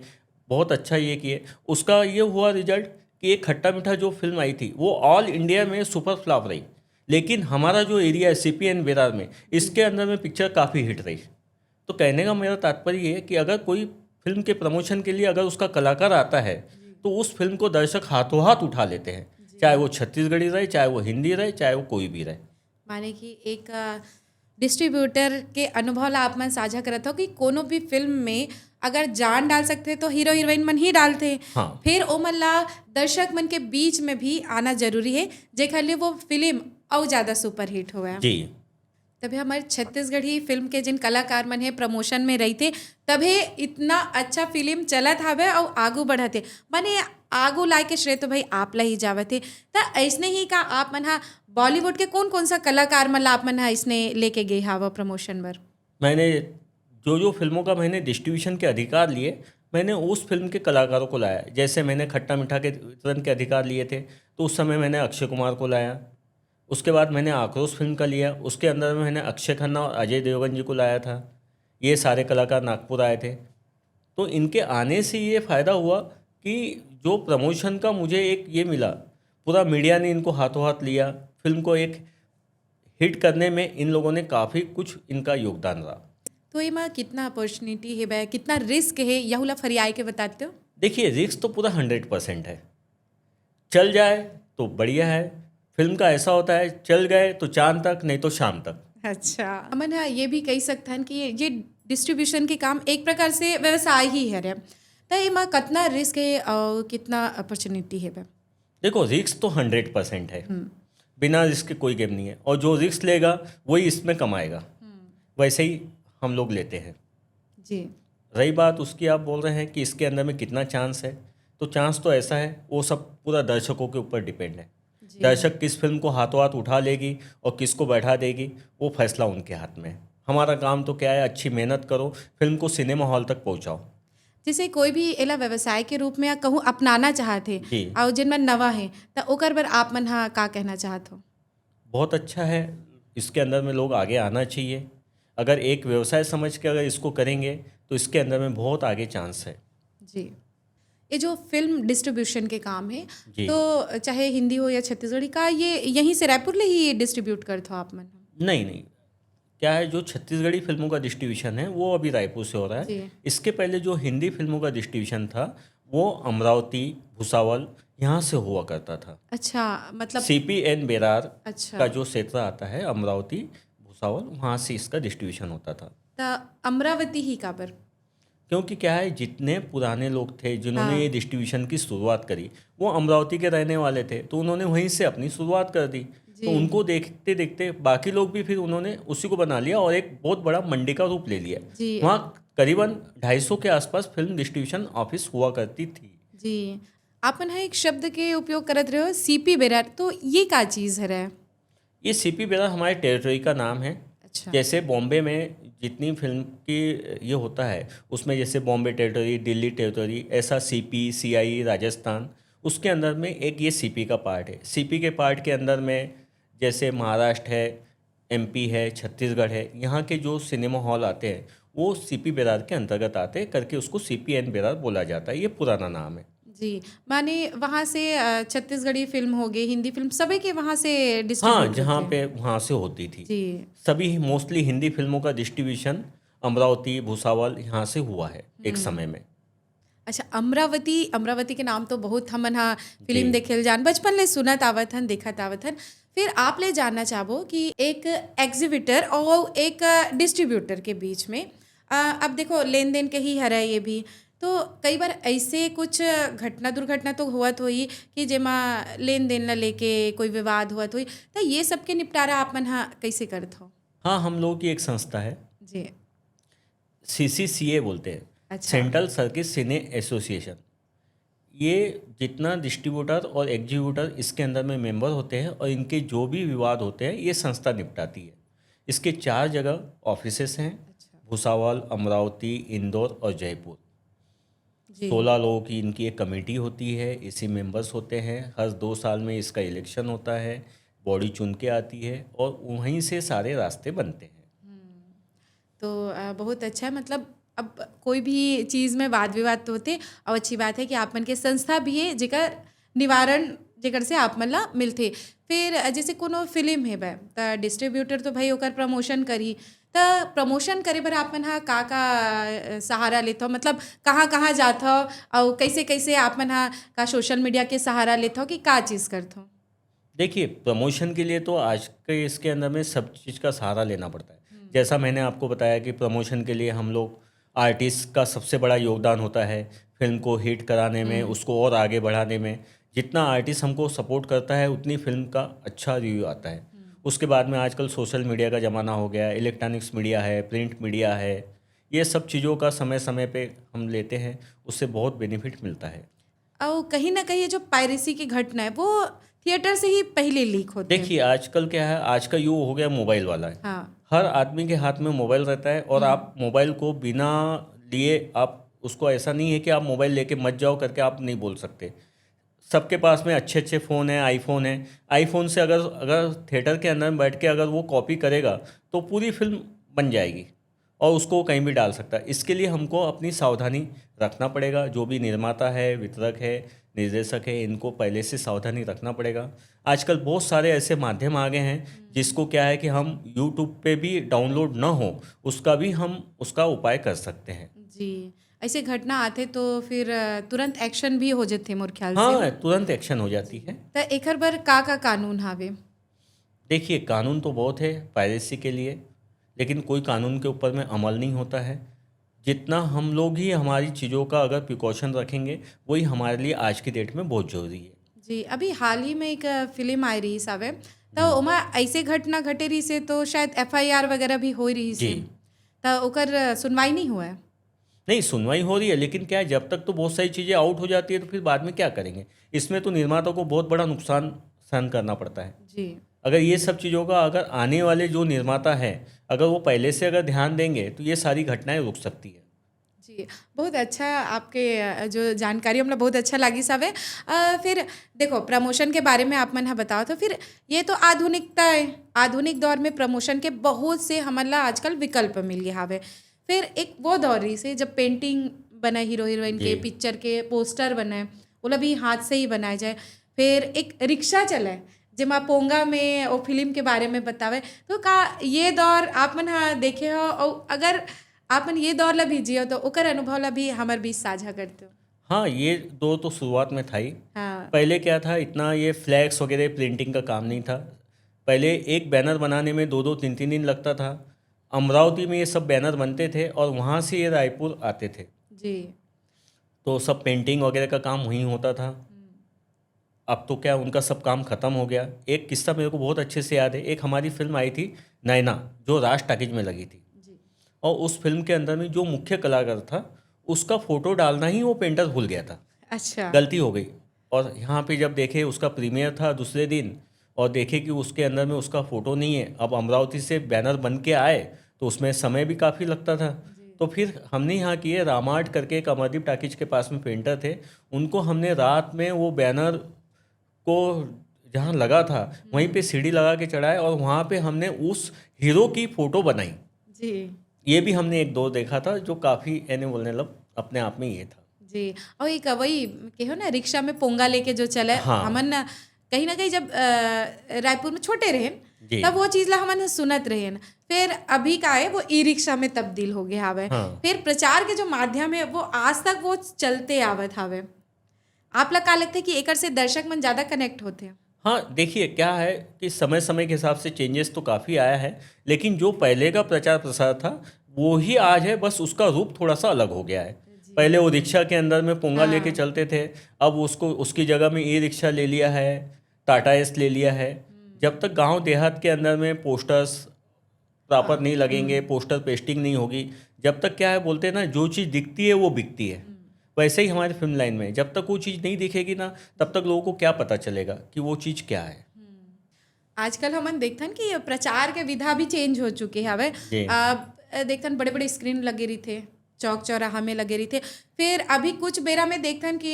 बहुत अच्छा ये किए। उसका ये हुआ रिजल्ट कि एक खट्टा मीठा जो फिल्म आई थी वो ऑल इंडिया में सुपर फ्लॉप रही, लेकिन हमारा जो एरिया है CPN बेरार में, इसके अंदर में पिक्चर काफ़ी हिट रही। तो कहने का मेरा तात्पर्य ये है कि अगर कोई फिल्म के प्रमोशन के लिए अगर उसका कलाकार आता है तो उस फिल्म को दर्शक हाथों हाथ उठा लेते हैं, चाहे वो छत्तीसगढ़ी रहे, चाहे वो हिंदी रहे, चाहे वो कोई भी रहे। माने कि एक डिस्ट्रीब्यूटर के अनुभव ला आप मन साझा करत हो कि कोनो भी फिल्म में अगर जान डाल सकते तो हीरो हीरोइन मन ही डालते हैं। हाँ। फिर ओमन ला दर्शक मन के बीच में भी आना जरूरी है, जेखर लिए वो फिल्म और ज़्यादा सुपर हिट हुआ। जी। तभी हमारे छत्तीसगढ़ी फिल्म के जिन कलाकार मन है प्रमोशन में रहते, तभी इतना अच्छा फिल्म चलत हवे और आगू बढ़ते। माने आगू लाए के श्रेय तो भाई आप ला ही जावत है। तो ऐसने ही का आप मन हा बॉलीवुड के कौन कौन सा कलाकार मन ला आप मन हा इसने लेके गए हावा प्रमोशन बर? मैंने जो फिल्मों का मैंने डिस्ट्रीब्यूशन के अधिकार लिए, मैंने उस फिल्म के कलाकारों को लाया। जैसे मैंने खट्टा मीठा के वितरण के अधिकार लिए थे तो उस समय मैंने अक्षय कुमार को लाया। उसके बाद मैंने आक्रोश फिल्म का लिया, उसके अंदर में मैंने अक्षय खन्ना और अजय देवगन जी को लाया था। ये सारे कलाकार नागपुर आए थे। तो इनके आने से ये फ़ायदा हुआ कि जो प्रमोशन का मुझे एक ये मिला, पूरा मीडिया ने इनको हाथों हाथ लिया। फिल्म को एक हिट करने में इन लोगों ने काफ़ी कुछ इनका योगदान रहा। तो एमा कितना अपॉर्चुनिटी है बे, कितना रिस्क है, यहुला फरियाई के बताते हो? देखिए, रिस्क तो पूरा 100% है। चल जाए तो बढ़िया है। फिल्म का ऐसा होता है, चल गए तो चांद तक, नहीं तो शाम तक। अच्छा, अमन हाँ ये भी कही सकते हैं कि ये डिस्ट्रीब्यूशन के काम एक प्रकार से व्यवसाय ही है रे। तो एमा कितना रिस्क है और कितना अपॉर्चुनिटी है बे? देखो, रिस्क तो 100% है। बिना रिस्क के कोई गेम नहीं है, और जो रिस्क लेगा वही इसमें कमाएगा। वैसे ही हम लोग लेते हैं। जी। रही बात उसकी, आप बोल रहे हैं कि इसके अंदर में कितना चांस है, तो चांस तो ऐसा है, वो सब पूरा दर्शकों के ऊपर डिपेंड है। दर्शक किस फिल्म को हाथों हाथ उठा लेगी और किसको बैठा देगी, वो फैसला उनके हाथ में है। हमारा काम तो क्या है, अच्छी मेहनत करो, फिल्म को सिनेमा हॉल तक पहुंचाओ। जैसे कोई भी एला व्यवसाय के रूप में या कहूँ अपनाना चाहते जी। और जिन मन नवा है, तो ओकर बर आप मन हाँ का कहना चाहत हो? बहुत अच्छा है, इसके अंदर में लोग आगे आना चाहिए। अगर एक व्यवसाय समझ के अगर इसको करेंगे तो इसके अंदर में बहुत आगे चांस है। जी। ये जो फिल्म डिस्ट्रीब्यूशन के काम है, जी। तो चाहे हिंदी हो या छत्तीसगढ़ी का, ये यहीं से रायपुर ले ही डिस्ट्रीब्यूट करते हो आप मन? नहीं नहीं, क्या है, जो छत्तीसगढ़ी फिल्मों का डिस्ट्रीब्यूशन है वो अभी रायपुर से हो रहा है। जी। इसके पहले जो हिंदी फिल्मों का डिस्ट्रीब्यूशन था वो अमरावती, भुसावल यहाँ से हुआ करता था। अच्छा, मतलब CPN बेरार अच्छा, का जो क्षेत्र आता है, अमरावती, भुसावल, वहाँ से इसका डिस्ट्रीब्यूशन होता था। तो अमरावती ही का बर? क्योंकि क्या है, जितने पुराने लोग थे जिन्होंने हाँ। ये डिस्ट्रीब्यूशन की शुरुआत करी, वो अमरावती के रहने वाले थे, तो उन्होंने वहीं से अपनी शुरुआत कर दी। तो उनको देखते देखते बाकी लोग भी फिर उन्होंने उसी को बना लिया और एक बहुत बड़ा मंडी का रूप ले लिया। जी। वहाँ करीबन 250 के आसपास फिल्म डिस्ट्रीब्यूशन ऑफिस हुआ करती थी। जी। आपन है एक शब्द के उपयोग करत रहे हो, CP बेरार, तो ये का चीज़ है रे? ये CP बेरार हमारे टेरिटरी का नाम है। अच्छा। जैसे बॉम्बे में जितनी फिल्म की ये होता है, उसमें जैसे बॉम्बे टेरिटरी, दिल्ली टेरिटरी, ऐसा CP, CI राजस्थान, उसके अंदर में एक ये CP का पार्ट है। CP के पार्ट के अंदर में जैसे महाराष्ट्र है, MP है, छत्तीसगढ़ है, यहाँ के जो सिनेमा हॉल आते हैं वो CP बेरार के अंतर्गत आते हैं, करके उसको CPN बेरार बोला जाता है। ये पुराना नाम है। जी। माने वहाँ से छत्तीसगढ़ी फिल्म हो गई, हिंदी फिल्म, सभी के वहाँ से हाँ, डिस्ट्रीब्यूट जहाँ होते हैं। पे वहाँ से होती थी। जी। सभी मोस्टली हिंदी फिल्मों का डिस्ट्रीब्यूशन अमरावती, भुसावल यहाँ से हुआ है एक समय में। अच्छा, अमरावती, अमरावती के नाम तो बहुत हमन हाँ फिल्म जी। देखेल जान, बचपन ले सुनत आवत हन, देखत आवत हन। फिर आप ले जानना चाहो कि एक एग्जीबिटर और एक डिस्ट्रीब्यूटर के बीच में अब देखो लेन देन के ही हरा ये भी, तो कई बार ऐसे कुछ घटना दुर्घटना तो हुआ हुई कि जेमा लेन देन ला लेके कोई विवाद हुआ हुई, तो ये सब के निपटारा आप मन हा कैसे करत हो? हाँ, हम लोगों की एक संस्था है, जी। सीसीसीए बोलते हैं, अच्छा। सेंट्रल सर्किट सिने एसोसिएशन। ये जितना डिस्ट्रीब्यूटर और एग्जीक्यूटर इसके अंदर में मेंबर होते हैं और इनके जो भी विवाद होते हैं ये संस्था निपटाती है। इसके 4 जगह ऑफिसेस हैं, अच्छा। भुसावल, अमरावती, इंदौर और जयपुर। जी। 16 लोगों की इनकी एक कमेटी होती है, इसी मेंबर्स होते हैं। हर 2 साल में इसका इलेक्शन होता है, बॉडी चुन के आती है और वहीं से सारे रास्ते बनते हैं। तो बहुत अच्छा है, मतलब अब कोई भी चीज़ में वाद विवाद तो होते, और अच्छी बात है कि आप मन के संस्था भी है जेकर निवारण जेकर से आप मन ला मिलथे। फिर जैसे कोनो फिल्म है बा त डिस्ट्रीब्यूटर तो भाई ओकर प्रमोशन करी, त प्रमोशन करे बर आप मन हा का सहारा लेत हो, मतलब कहाँ कहाँ जात हो और कैसे कैसे आप मन हा का सोशल मीडिया के सहारा लेत हो कि का चीज़ करत हो? देखिए, प्रमोशन के लिए तो आज के इसके अंदर में सब चीज़ का सहारा लेना पड़ता है। जैसा मैंने आपको बताया कि प्रमोशन के लिए हम लोग आर्टिस्ट का सबसे बड़ा योगदान होता है फिल्म को हिट कराने में, उसको और आगे बढ़ाने में। जितना आर्टिस्ट हमको सपोर्ट करता है उतनी फिल्म का अच्छा रिव्यू आता है। उसके बाद में आजकल सोशल मीडिया का ज़माना हो गया है, इलेक्ट्रॉनिक्स मीडिया है, प्रिंट मीडिया है। ये सब चीज़ों का समय समय पे हम लेते हैं, उससे बहुत बेनिफिट मिलता है। और कहीं ना कहीं ये जो पायरेसी की घटना है वो थिएटर से ही पहले लीक होते हैं। देखिए, आजकल क्या है, आज का युग हो गया मोबाइल वाला है। हाँ। हर आदमी के हाथ में मोबाइल रहता है और आप मोबाइल को बिना लिए आप उसको, ऐसा नहीं है कि आप मोबाइल लेके मत जाओ करके आप नहीं बोल सकते। सबके पास में अच्छे अच्छे फ़ोन हैं, आईफोन है। आईफोन से अगर अगर थिएटर के अंदर में बैठ के अगर वो कॉपी करेगा तो पूरी फिल्म बन जाएगी और उसको वो कहीं भी डाल सकता है। इसके लिए हमको अपनी सावधानी रखना पड़ेगा। जो भी निर्माता है, वितरक है, निर्देशक है, इनको पहले से सावधानी रखना पड़ेगा। आजकल बहुत सारे ऐसे माध्यम आ गए हैं जिसको क्या है कि हम यूट्यूब पे भी डाउनलोड ना हो उसका भी हम उसका उपाय कर सकते हैं। जी। ऐसे घटना आथे तो फिर तुरंत एक्शन भी हो जाते मोर ख्याल से। हाँ, तुरंत एक्शन हो जाती है। त एकर बर का कानून हावे? देखिए, कानून तो बहुत है पायरेसी के लिए, लेकिन कोई कानून के ऊपर में अमल नहीं होता है। जितना हम लोग ही हमारी चीज़ों का अगर प्रिकॉशन रखेंगे वही हमारे लिए आज की डेट में बहुत ज़रूरी है। जी, अभी हाल ही में एक फिल्म आई रही सावे, तो ओमा ऐसे घटना घटे रही से तो शायद एफआईआर वगैरह भी हो रही जी। से, तो ओकर सुनवाई नहीं हुआ है। नहीं, सुनवाई हो रही है, लेकिन क्या है, जब तक तो बहुत सारी चीज़ें आउट हो जाती है तो फिर बाद में क्या करेंगे। इसमें तो निर्माता को बहुत बड़ा नुकसान सहन करना पड़ता है। जी। अगर ये सब चीज़ों का अगर आने वाले जो निर्माता हैं अगर वो पहले से अगर ध्यान देंगे तो ये सारी घटनाएं रुक सकती है। जी, बहुत अच्छा आपके जो जानकारी हमला बहुत अच्छा लगी सावे। फिर देखो प्रमोशन के बारे में आप मन हा बताओ, तो फिर ये तो आधुनिकता है, आधुनिक दौर में प्रमोशन के बहुत से हमन ला आजकल विकल्प मिल गए हावे। फिर एक वो दौर रही से जब पेंटिंग बना, हीरो हीरोइन के जी। पिक्चर के पोस्टर बनाए, बोला भी हाथ से ही बनाए जाए। फिर एक रिक्शा चलाए जेमा पोंगा में वो फिल्म के बारे में बतावे, तो का ये दौर आप मन हा देखे हो, और अगर आप मन ये दौर ला भी जियो तो ओकर अनुभव ला भी हमार बीच साझा करते हो? हाँ, ये दो तो शुरुआत में था ही। हाँ। पहले क्या था, इतना ये फ्लैक्स वगैरह प्रिंटिंग का काम नहीं था। पहले एक बैनर बनाने में 2-2 3-3 दिन लगता था। अमरावती में ये सब बैनर बनते थे और वहाँ से ये रायपुर आते थे। जी। तो सब पेंटिंग वगैरह का काम वहीं होता था। अब तो क्या उनका सब काम ख़त्म हो गया। एक किस्सा मेरे को बहुत अच्छे से याद है। एक हमारी फिल्म आई थी नैना, जो राज टाकीज में लगी थी, जी। और उस फिल्म के अंदर में जो मुख्य कलाकार था उसका फ़ोटो डालना ही वो पेंटर भूल गया था। अच्छा। गलती हो गई। और यहाँ पे जब देखे उसका प्रीमियर था दूसरे दिन और देखे कि उसके अंदर में उसका फ़ोटो नहीं है। अब अमरावती से बैनर बन के आए तो उसमें समय भी काफ़ी लगता था। तो फिर हमने यहाँ किए, रामार्ट करके एक अमरदीप टाकीज के पास में पेंटर थे, उनको हमने रात में वो बैनर को जहाँ लगा था वहीं पे सीढ़ी लगा के चढ़ाए और वहाँ पे हमने उस हीरो की फ़ोटो बनाई। जी। ये भी हमने एक दो देखा था जो काफ़ी एने बोलने लग अपने आप में ये था। जी। और एक वही कहो ना रिक्शा में पोंगा लेके जो चले, हाँ। हमन ना कहीं जब रायपुर में छोटे रहें जी। तब वो चीज़ ला हमन सुनत रहें। फिर अभी का है वो ई रिक्शा में तब्दील हो गया हावे। हाँ। फिर प्रचार के जो माध्यम है वो आज तक वो चलते आवत हावे। आप ला का लगता है कि एकर से दर्शक मन ज़्यादा कनेक्ट होते हैं? हाँ, देखिए क्या है कि समय समय के हिसाब से चेंजेस तो काफ़ी आया है, लेकिन जो पहले का प्रचार प्रसार था वो ही आज है, बस उसका रूप थोड़ा सा अलग हो गया है। पहले वो रिक्शा के अंदर में पोंगा लेके हाँ। चलते थे, अब उसको उसकी जगह में ई रिक्शा ले लिया है, टाटा एस ले लिया है। जब तक गांव देहात के अंदर में पोस्टर्स प्रॉपर नहीं लगेंगे, पोस्टर पेस्टिंग नहीं होगी, जब तक क्या है बोलते हैं ना, जो चीज़ दिखती है वो बिकती है। वैसे ही हमारे फिल्म लाइन में जब तक वो चीज़ नहीं दिखेगी ना, तब तक लोगों को क्या पता चलेगा कि वो चीज़ क्या है। आजकल हमन देखथन कि प्रचार के विधा भी चेंज हो चुके हवे। जी। अब देखथन बड़े बड़े स्क्रीन लगे रही थे, चौक चौराहा में लगे रही थे। फिर अभी कुछ बेरा में देखथन कि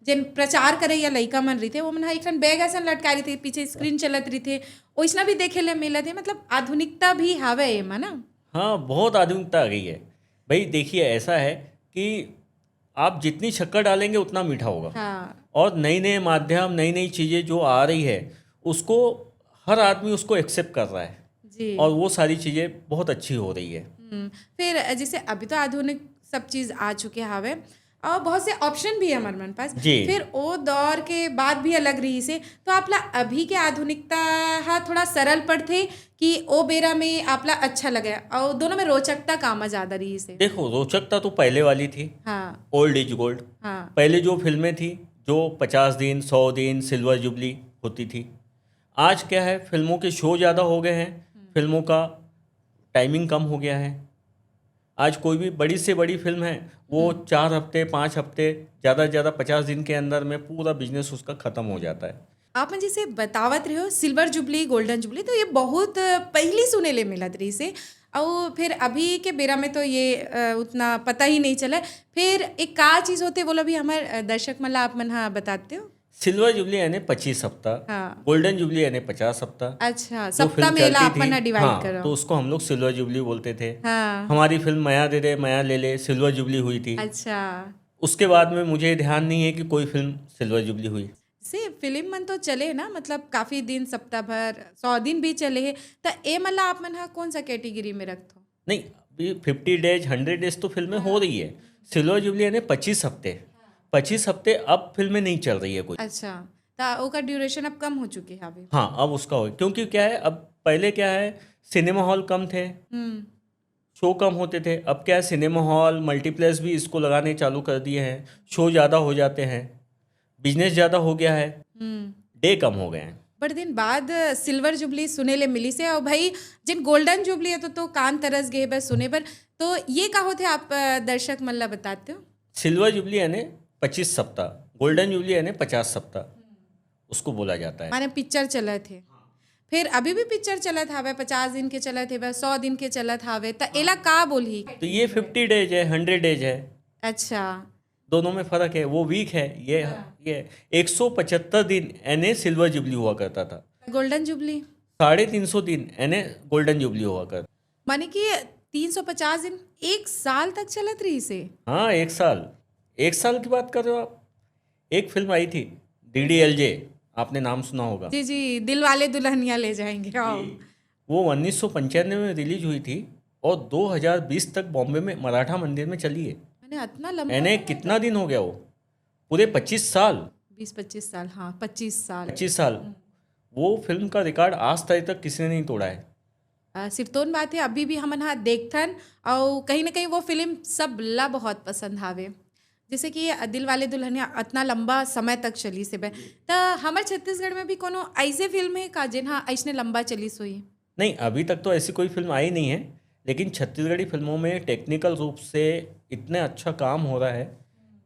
जिन प्रचार करे या लइका मन रही थे वो मन एक बैग ऐसा लटका रही थे, पीछे स्क्रीन चलत रही थे, वैसना भी देखे ले मिलत है। मतलब आधुनिकता भी हवे एमा ना। हाँ, बहुत आधुनिकता आ गई है भाई। देखिए ऐसा है कि आप जितनी शक्कर डालेंगे उतना मीठा होगा, हाँ और नई नए माध्यम, नई नई चीज़ें जो आ रही है उसको हर आदमी उसको एक्सेप्ट कर रहा है, जी। और वो सारी चीज़ें बहुत अच्छी हो रही है। फिर जैसे अभी तो आधुनिक सब चीज़ आ चुके हवे और बहुत से ऑप्शन भी है हमारे मन पास। जी। फिर ओ दौर के बाद भी अलग रही से, तो आपला अभी के आधुनिकता हा थोड़ा सरल पड़थे कि ओ बेरा में आपला अच्छा लगे, और दोनों में रोचकता कामा ज़्यादा रही से। देखो, रोचकता तो पहले वाली थी, हाँ ओल्ड इज गोल्ड। हाँ पहले जो फिल्में थी, जो 50 दिन 100 दिन सिल्वर जुबली होती थी। आज क्या है, फिल्मों के शो ज़्यादा हो गए हैं, फिल्मों का टाइमिंग कम हो गया है। आज कोई भी बड़ी से बड़ी फिल्म है वो 4 हफ्ते 5 हफ्ते, ज़्यादा से ज़्यादा 50 दिन के अंदर में पूरा बिजनेस उसका ख़त्म हो जाता है। आप जैसे बतावत रहे हो सिल्वर जुबली गोल्डन जुबली, तो ये बहुत पहली सुने ले मिलत रही से, और फिर अभी के बेरा में तो ये उतना पता ही नहीं चला। फिर एक का चीज़ होते बोला भी हमारे दर्शक मतलब आप मन हाँ बताते हो। सिल्वर जुबली यानी 25 हफ्ता, हाँ गोल्डन जुबली यानी 50 हफ्ता। अच्छा, जो सप्ताह फिल्म मेला चलती अपन थी, डिवाइड हाँ, करो। तो उसको हम लोग सिल्वर जुबली बोलते थे। हाँ हमारी फिल्म माया दे दे माया ले ले सिल्वर जुबली हुई थी। अच्छा। उसके बाद में मुझे ध्यान नहीं है कि कोई फिल्म सिल्वर जुबली हुई। से फिल्म मन तो चले ना, मतलब काफ़ी दिन, सप्ताह भर 100 दिन भी चले है, तो ए मतलब आप मन हाँ कौन सा कैटेगरी में रखते हो? नहीं, अभी 50 डेज 100 डेज तो फिल्में हो रही है। सिल्वर जुबली यानी 25 हफ्ते, 25 हफ्ते अब फिल्में नहीं चल रही है कोई। अच्छा, तो ओका ड्यूरेशन अब कम हो चुकी है अभी। हाँ, अब उसका हो, क्योंकि क्या है, अब पहले क्या है, सिनेमा हॉल कम थे, शो कम होते थे। अब क्या है, सिनेमा हॉल मल्टीप्लेक्स भी इसको लगाने चालू कर दिए हैं, शो ज़्यादा हो जाते हैं, बिजनेस ज़्यादा हो गया है, डे कम हो गए हैं। बड़े दिन बाद सिल्वर जुबली सुने ले मिली से, और भाई जिन गोल्डन जुबली है तो कान तरस गए बस सुने पर। तो ये का होते आप दर्शक मल्ला बताते हो? सिल्वर जुबली यानी 25 सप्ताह, गोल्डन जुबली यानी 50 सप्ताह उसको बोला जाता है। माने पिक्चर चले थे, फिर अभी भी पिक्चर चलत हावे, 50 दिन के चलत है, 100 दिन के चलत हावे, तो एला का बोली? तो ये 50 डेज है, 100 डेज है, अच्छा दोनों में फ़र्क है। वो वीक है, ये 175 दिन यानी सिल्वर जुबली हुआ करता था, गोल्डन जुबली 350 दिन यानी गोल्डन जुबली हुआ करता। माने कि 350 दिन एक साल तक चलत रही से। हाँ, एक साल की बात कर रहे हो आप। एक फिल्म आई थी DDLJ, आपने नाम सुना होगा। जी जी, दिल वाले दुल्हनिया ले जाएंगे। आओ। वो 1995 में रिलीज हुई थी और 2020 तक बॉम्बे में मराठा मंदिर में चली है। मैंने इतना लंबा यानी कितना दिन हो गया, वो पूरे 25 साल, 20-25 साल, हाँ 25 साल। 25 साल। वो फिल्म का रिकॉर्ड आज तक किसी ने नहीं तोड़ा है। सिर्फ तो बात है, अभी भी हमन हाँ देखथन, और कहीं ना कहीं वो फिल्म सब ला बहुत पसंद आवे। जैसे कि दिल वाले दुल्हनिया इतना लंबा समय तक चली से बे, तो हमारे छत्तीसगढ़ में भी कोनो ऐसे फिल्म है का जिन हाँ ऐसने लंबा चली सोई? नहीं, अभी तक तो ऐसी कोई फिल्म आई नहीं है, लेकिन छत्तीसगढ़ी फिल्मों में टेक्निकल रूप से इतने अच्छा काम हो रहा है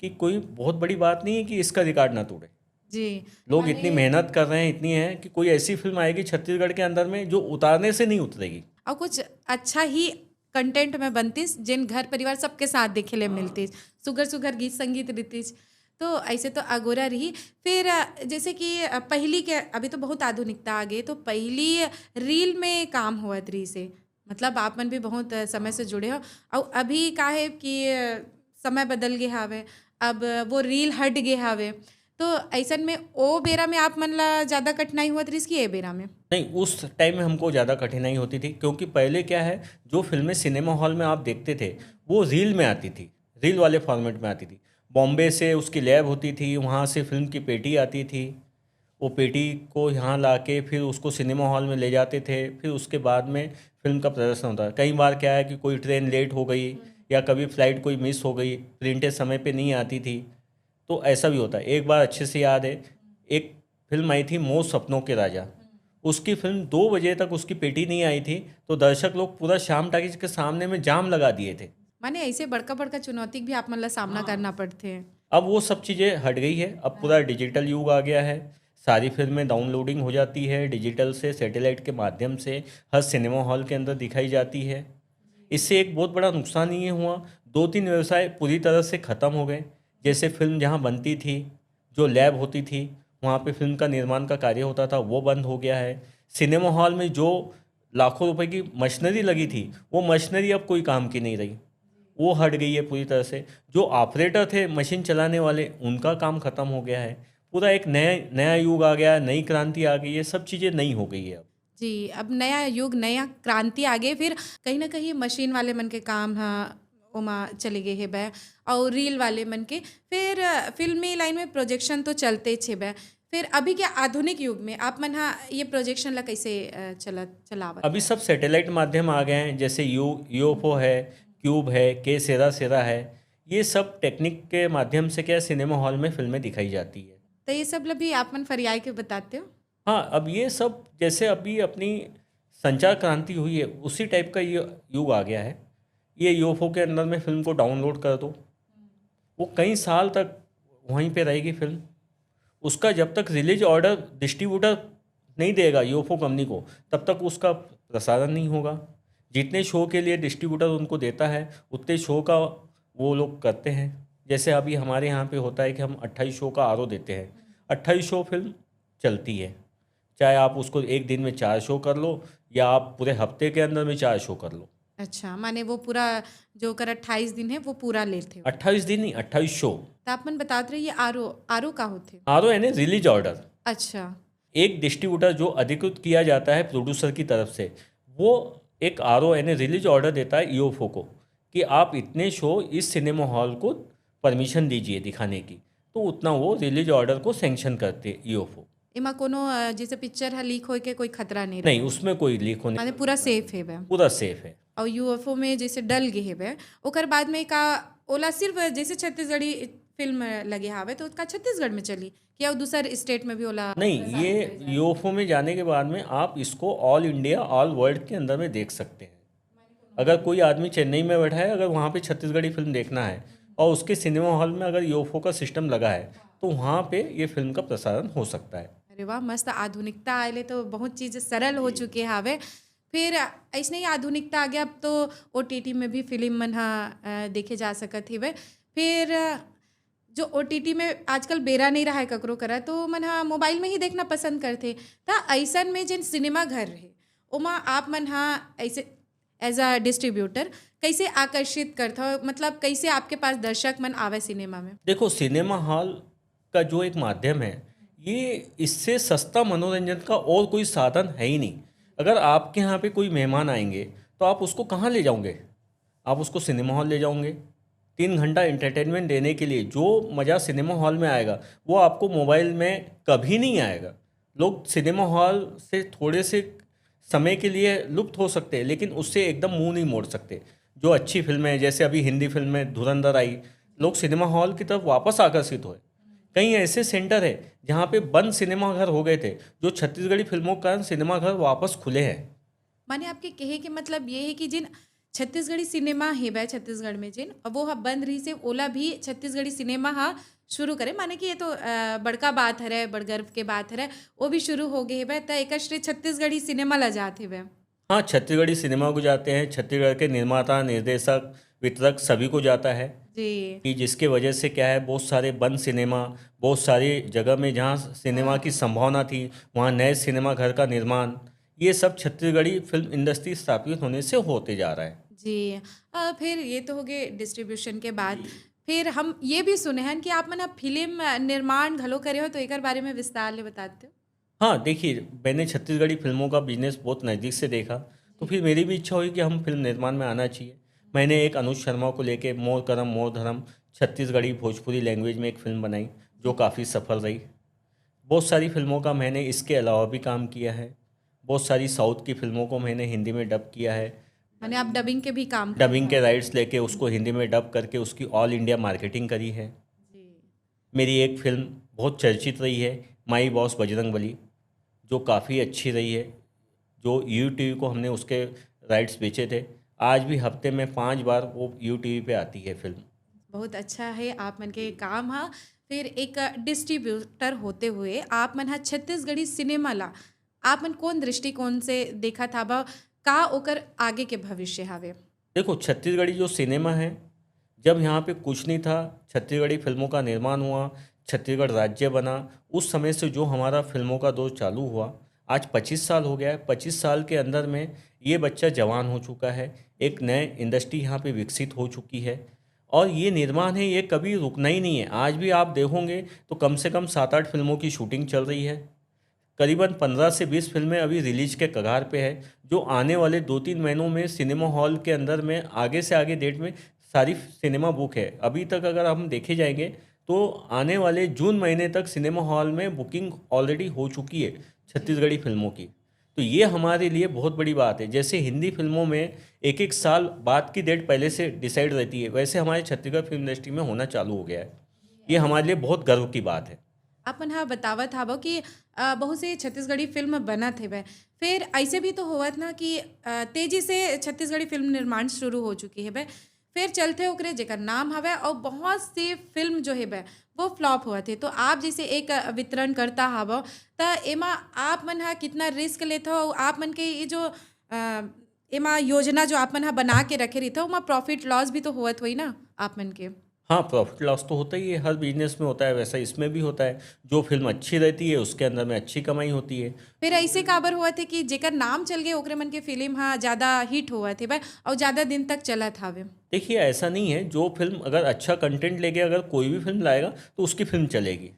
कि कोई बहुत बड़ी बात नहीं है कि इसका रिकॉर्ड ना तोड़े। जी। लोग इतनी मेहनत कर रहे हैं, इतनी है कि कोई ऐसी फिल्म आएगी छत्तीसगढ़ के अंदर में जो उतारने से नहीं उतरेगी, और कुछ अच्छा ही कंटेंट में बनतीस, जिन घर परिवार सबके साथ देखे ले मिलती, सुगर सुगर गीत संगीत रीतीज। तो ऐसे तो अगोरा रही। फिर जैसे कि पहली के, अभी तो बहुत आधुनिकता आ गई, तो पहली रील में काम हुआ रही से, मतलब आप मन भी बहुत समय से जुड़े हो, और अभी का है कि समय बदल गए हावे, अब वो रील हट गए हावे, तो ऐसन में ओ बेरा में आप मन ला ज़्यादा कठिनाई हुआ रही कि ए बेरा में? नहीं, उस टाइम में हमको ज़्यादा कठिनाई होती थी, क्योंकि पहले क्या है, जो फिल्में सिनेमा हॉल में आप देखते थे वो रील में आती थी, रील वाले फॉर्मेट में आती थी। बॉम्बे से उसकी लैब होती थी, वहाँ से फिल्म की पेटी आती थी, वो पेटी को यहाँ ला के फिर उसको सिनेमा हॉल में ले जाते थे, फिर उसके बाद में फिल्म का प्रदर्शन होता है। कई बार क्या है कि कोई ट्रेन लेट हो गई या कभी फ्लाइट कोई मिस हो गई, प्रिंटें समय पे नहीं आती थी, तो ऐसा भी होता है। एक बार अच्छे से याद है, एक फिल्म आई थी मोह सपनों के राजा। उसकी फिल्म 2 बजे तक उसकी पेटी नहीं आई थी, तो दर्शक लोग पूरा श्याम टाकीज के सामने में जाम लगा दिए थे। माने ऐसे बड़का बड़का चुनौती भी आप मतलब सामना करना पड़ते हैं। अब वो सब चीज़ें हट गई है, अब पूरा डिजिटल युग आ गया है। सारी फिल्में डाउनलोडिंग हो जाती है डिजिटल से, सैटेलाइट के माध्यम से हर सिनेमा हॉल के अंदर दिखाई जाती है। इससे एक बहुत बड़ा नुकसान ये हुआ, 2-3 व्यवसाय पूरी तरह से ख़त्म हो गए। जैसे फिल्म जहाँ बनती थी, जो लैब होती थी, वहाँ पे फिल्म का निर्माण का कार्य होता था, वो बंद हो गया है। सिनेमा हॉल में जो लाखों रुपए की मशीनरी लगी थी, वो मशीनरी अब कोई काम की नहीं रही, वो हट गई है पूरी तरह से। जो ऑपरेटर थे मशीन चलाने वाले, उनका काम ख़त्म हो गया है। पूरा एक नया नया युग आ गया है, नई क्रांति आ गई है, सब चीज़ें नई हो गई है अब। जी, अब नया युग, नया क्रांति आ गए, फिर कहीं न कहीं मशीन वाले मन के काम ह ओमा चले गए हे बे, और रील वाले मन के फिर फ़िल्मी लाइन में प्रोजेक्शन तो चलते छे बे। फिर अभी के आधुनिक युग में आप मन ह ये प्रोजेक्शन ला कैसे चलावत अभी है? सब सैटेलाइट माध्यम आ गए हैं, जैसे यूएफओ है, क्यूब है, के सेरा सेरा है। ये सब टेक्निक के माध्यम से क्या सिनेमा हॉल में फिल्में दिखाई जाती है। तो ये सब ला भी आप मन फरियाय के बताते हो? हाँ, अब ये सब जैसे अभी अपनी संचार क्रांति हुई है, उसी टाइप का ये युग आ गया है। ये यूएफओ के अंदर में फिल्म को डाउनलोड कर दो, वो कई साल तक वहीं पे रहेगी फिल्म। उसका जब तक रिलीज ऑर्डर डिस्ट्रीब्यूटर नहीं देगा यूएफओ कंपनी को, तब तक उसका प्रसारण नहीं होगा। जितने शो के लिए डिस्ट्रीब्यूटर उनको देता है, उतने शो का वो लोग करते हैं। जैसे अभी हमारे यहाँ पे होता है कि हम 28 शो का आरओ देते हैं, 28 शो फिल्म चलती है। चाहे आप उसको एक दिन में 4 शो कर लो, या आप पूरे हफ्ते के अंदर में 4 शो कर लो। अच्छा, माने वो पूरा जो कर 28 दिन है वो पूरा लेते हो। 28 दिन नहीं, 28 शो। तो आप मन बतात रहे ये आरओ आरओ का होते? आरओ यानी रिलीज ऑर्डर। अच्छा। एक डिस्ट्रीब्यूटर जो अधिकृत किया जाता है प्रोड्यूसर की तरफ से, वो एक आरओ यानी रिलीज ऑर्डर देता है ईओफओ को कि आप इतने शो इस सिनेमा हॉल को परमिशन दीजिए दिखाने की, तो उतना वो रिलीज ऑर्डर को सैंक्शन करते ईओफओ। इमा कोनो जैसे पिक्चर है लीक होए के कोई खतरा नहीं नहीं, रहे? उसमें कोई लीक होने माने पूरा सेफ है बे। पूरा सेफ है। और यूएफओ में जैसे डल गए हेबे, ओकर बाद में का ओला सिर्फ जैसे छत्तीसगढ़ी फिल्म लगे हावे तो उसका छत्तीसगढ़ में चली या दूसर स्टेट में भी ओला? नहीं, ये यूएफओ में जाने के बाद में आप इसको ऑल इंडिया ऑल वर्ल्ड के अंदर में देख सकते हैं। अगर कोई आदमी चेन्नई में बैठा है, अगर वहाँ पे छत्तीसगढ़ी फिल्म देखना है और उसके सिनेमा हॉल में अगर यूएफओ का सिस्टम लगा है, तो वहाँ पे ये फिल्म का प्रसारण हो सकता है। अरे वाह, मस्त आधुनिकता आए तो बहुत चीज़ें सरल हो चुके हावे। फिर ऐसने ही आधुनिकता आ गया, अब तो ओटीटी में भी फिल्म मन देखे जा सकत हेवे। फिर जो ओटीटी में आजकल बेरा नहीं रहा है ककरो करा, तो मन मोबाइल में ही देखना पसंद करथे। त ऐसन में जिन सिनेमा घर रहे ओमा आप मन ऐसे एज अ डिस्ट्रीब्यूटर कैसे आकर्षित करता हो, मतलब कैसे आपके पास दर्शक मन आवे सिनेमा में? देखो, सिनेमा हॉल का जो एक माध्यम है, ये इससे सस्ता मनोरंजन का और कोई साधन है ही नहीं। अगर आपके यहाँ पे कोई मेहमान आएंगे, तो आप उसको कहाँ ले जाओगे? आप उसको सिनेमा हॉल ले जाओगे। 3 घंटा एंटरटेनमेंट देने के लिए जो मज़ा सिनेमा हॉल में आएगा, वो आपको मोबाइल में कभी नहीं आएगा। लोग सिनेमा हॉल से थोड़े से समय के लिए लुप्त हो सकते हैं, लेकिन उससे एकदम मुंह नहीं मोड़ सकते। जो अच्छी फिल्में हैं, जैसे अभी हिंदी फिल्म में धुरंधर आई, लोग सिनेमा हॉल की तरफ वापस आकर्षित हुए। कई ऐसे सेंटर है जहाँ पे बंद सिनेमा घर हो गए थे, जो छत्तीसगढ़ी फिल्मों के कारण सिनेमा घर वापस खुले हैं। माने आपके कहे के मतलब ये है कि जिन छत्तीसगढ़ी सिनेमा है वह छत्तीसगढ़ में जिन अब वो बंद रही से ओला भी छत्तीसगढ़ी सिनेमा शुरू करे, माने कि ये तो बड़का बात है, बड़ गर्व के बात है, वो भी शुरू हो गए है। तो एक श्री छत्तीसगढ़ी सिनेमा ला जाते वह। हाँ, छत्तीसगढ़ी सिनेमा को जाते हैं, छत्तीसगढ़ के निर्माता, निर्देशक, वितरक सभी को जाता है। जी। कि जिसके वजह से क्या है, बहुत सारे बंद सिनेमा, बहुत सारी जगह में जहाँ सिनेमा की संभावना थी, वहाँ नए सिनेमा घर का निर्माण, ये सब छत्तीसगढ़ी फिल्म इंडस्ट्री स्थापित होने से होते जा रहा है। जी। फिर ये तो हो गए डिस्ट्रीब्यूशन के बाद। फिर हम ये भी सुने हैं कि आप मन फिल्म निर्माण घलो करे हो, तो एक बारे में विस्तार ले बताते हो? हाँ, देखिए, मैंने छत्तीसगढ़ी फिल्मों का बिजनेस बहुत नज़दीक से देखा, तो फिर मेरी भी इच्छा हुई कि हम फिल्म निर्माण में आना चाहिए। मैंने एक अनुज शर्मा को लेके मोर करम मोर धर्म छत्तीसगढ़ी भोजपुरी लैंग्वेज में एक फ़िल्म बनाई, जो काफ़ी सफल रही। बहुत सारी फिल्मों का मैंने इसके अलावा भी काम किया है। बहुत सारी साउथ की फिल्मों को मैंने हिंदी में डब किया है। माने आप डबिंग के भी काम डबिंग के राइट्स लेके उसको हिंदी में डब करके उसकी ऑल इंडिया मार्केटिंग करी है। जी। मेरी एक फिल्म बहुत चर्चित रही है, माई बॉस बजरंगबली, जो काफ़ी अच्छी रही है, जो यू टीवी को हमने उसके राइट्स बेचे थे। आज भी हफ्ते में 5 बार वो यू टीवी पे आती है फिल्म। बहुत अच्छा है आप मन के काम हा। फिर एक डिस्ट्रीब्यूटर होते हुए आप मन हा छत्तीसगढ़ी सिनेमा ला आप मन कौन दृष्टिकोण से देखा था बा का ओकर आगे के भविष्य हावे? देखो, छत्तीसगढ़ी जो सिनेमा है, जब यहाँ पे कुछ नहीं था, छत्तीसगढ़ी फिल्मों का निर्माण हुआ, छत्तीसगढ़ राज्य बना, उस समय से जो हमारा फिल्मों का दौर चालू हुआ, आज 25 साल हो गया है। 25 साल के अंदर में ये बच्चा जवान हो चुका है, एक नए इंडस्ट्री यहाँ पे विकसित हो चुकी है, और ये निर्माण है, ये कभी रुकना ही नहीं है। आज भी आप देखोगे तो कम से कम 7-8 फिल्मों की शूटिंग चल रही है। करीबन 15 से 20 फिल्में अभी रिलीज के कगार पे है, जो आने वाले 2-3 महीनों में सिनेमा हॉल के अंदर में आगे से आगे डेट में सारी सिनेमा बुक है। अभी तक अगर हम देखे जाएंगे तो आने वाले जून महीने तक सिनेमा हॉल में बुकिंग ऑलरेडी हो चुकी है छत्तीसगढ़ी फिल्मों की। तो ये हमारे लिए बहुत बड़ी बात है। जैसे हिंदी फिल्मों में एक एक साल बाद की डेट पहले से डिसाइड रहती है, वैसे हमारे छत्तीसगढ़ फिल्म इंडस्ट्री में होना चालू हो गया है। ये हमारे लिए बहुत गर्व की बात है। आप मन हा बतावत हबो कि बहुत से छत्तीसगढ़ी फिल्म बनत हेवय। फिर ऐसे भी तो होवत ना कि तेजी से छत्तीसगढ़ी फिल्म निर्माण शुरू हो चुकी हेवय। फिर चलते ओकरे जेकर नाम हवय और बहुत सी फिल्म जो हेवय वो फ्लॉप हुआ थे। तो आप जैसे एक वितरण करता हबो त एमा आप मन हा कितना रिस्क लेते हो? आप मन के ये जो एमा योजना जो आप मन हा बना के रखे रहिथे ओमा प्रॉफिट लॉस भी तो होवत होई ना आप मन के? हाँ, प्रॉफिट लॉस तो होता ही है, हर बिजनेस में होता है, वैसा इसमें भी होता है। जो फिल्म अच्छी रहती है उसके अंदर में अच्छी कमाई होती है। फिर ऐसे काबर हुआ थे कि जेकर नाम चल गए ओकरे मन के फिल्म हा ज़्यादा हिट हुआ थे भाई और ज़्यादा दिन तक चलत हावे। देखिए, ऐसा नहीं है, जो फिल्म अगर अच्छा कंटेंट लेके अगर कोई भी फिल्म लाएगा तो उसकी फिल्म चलेगी।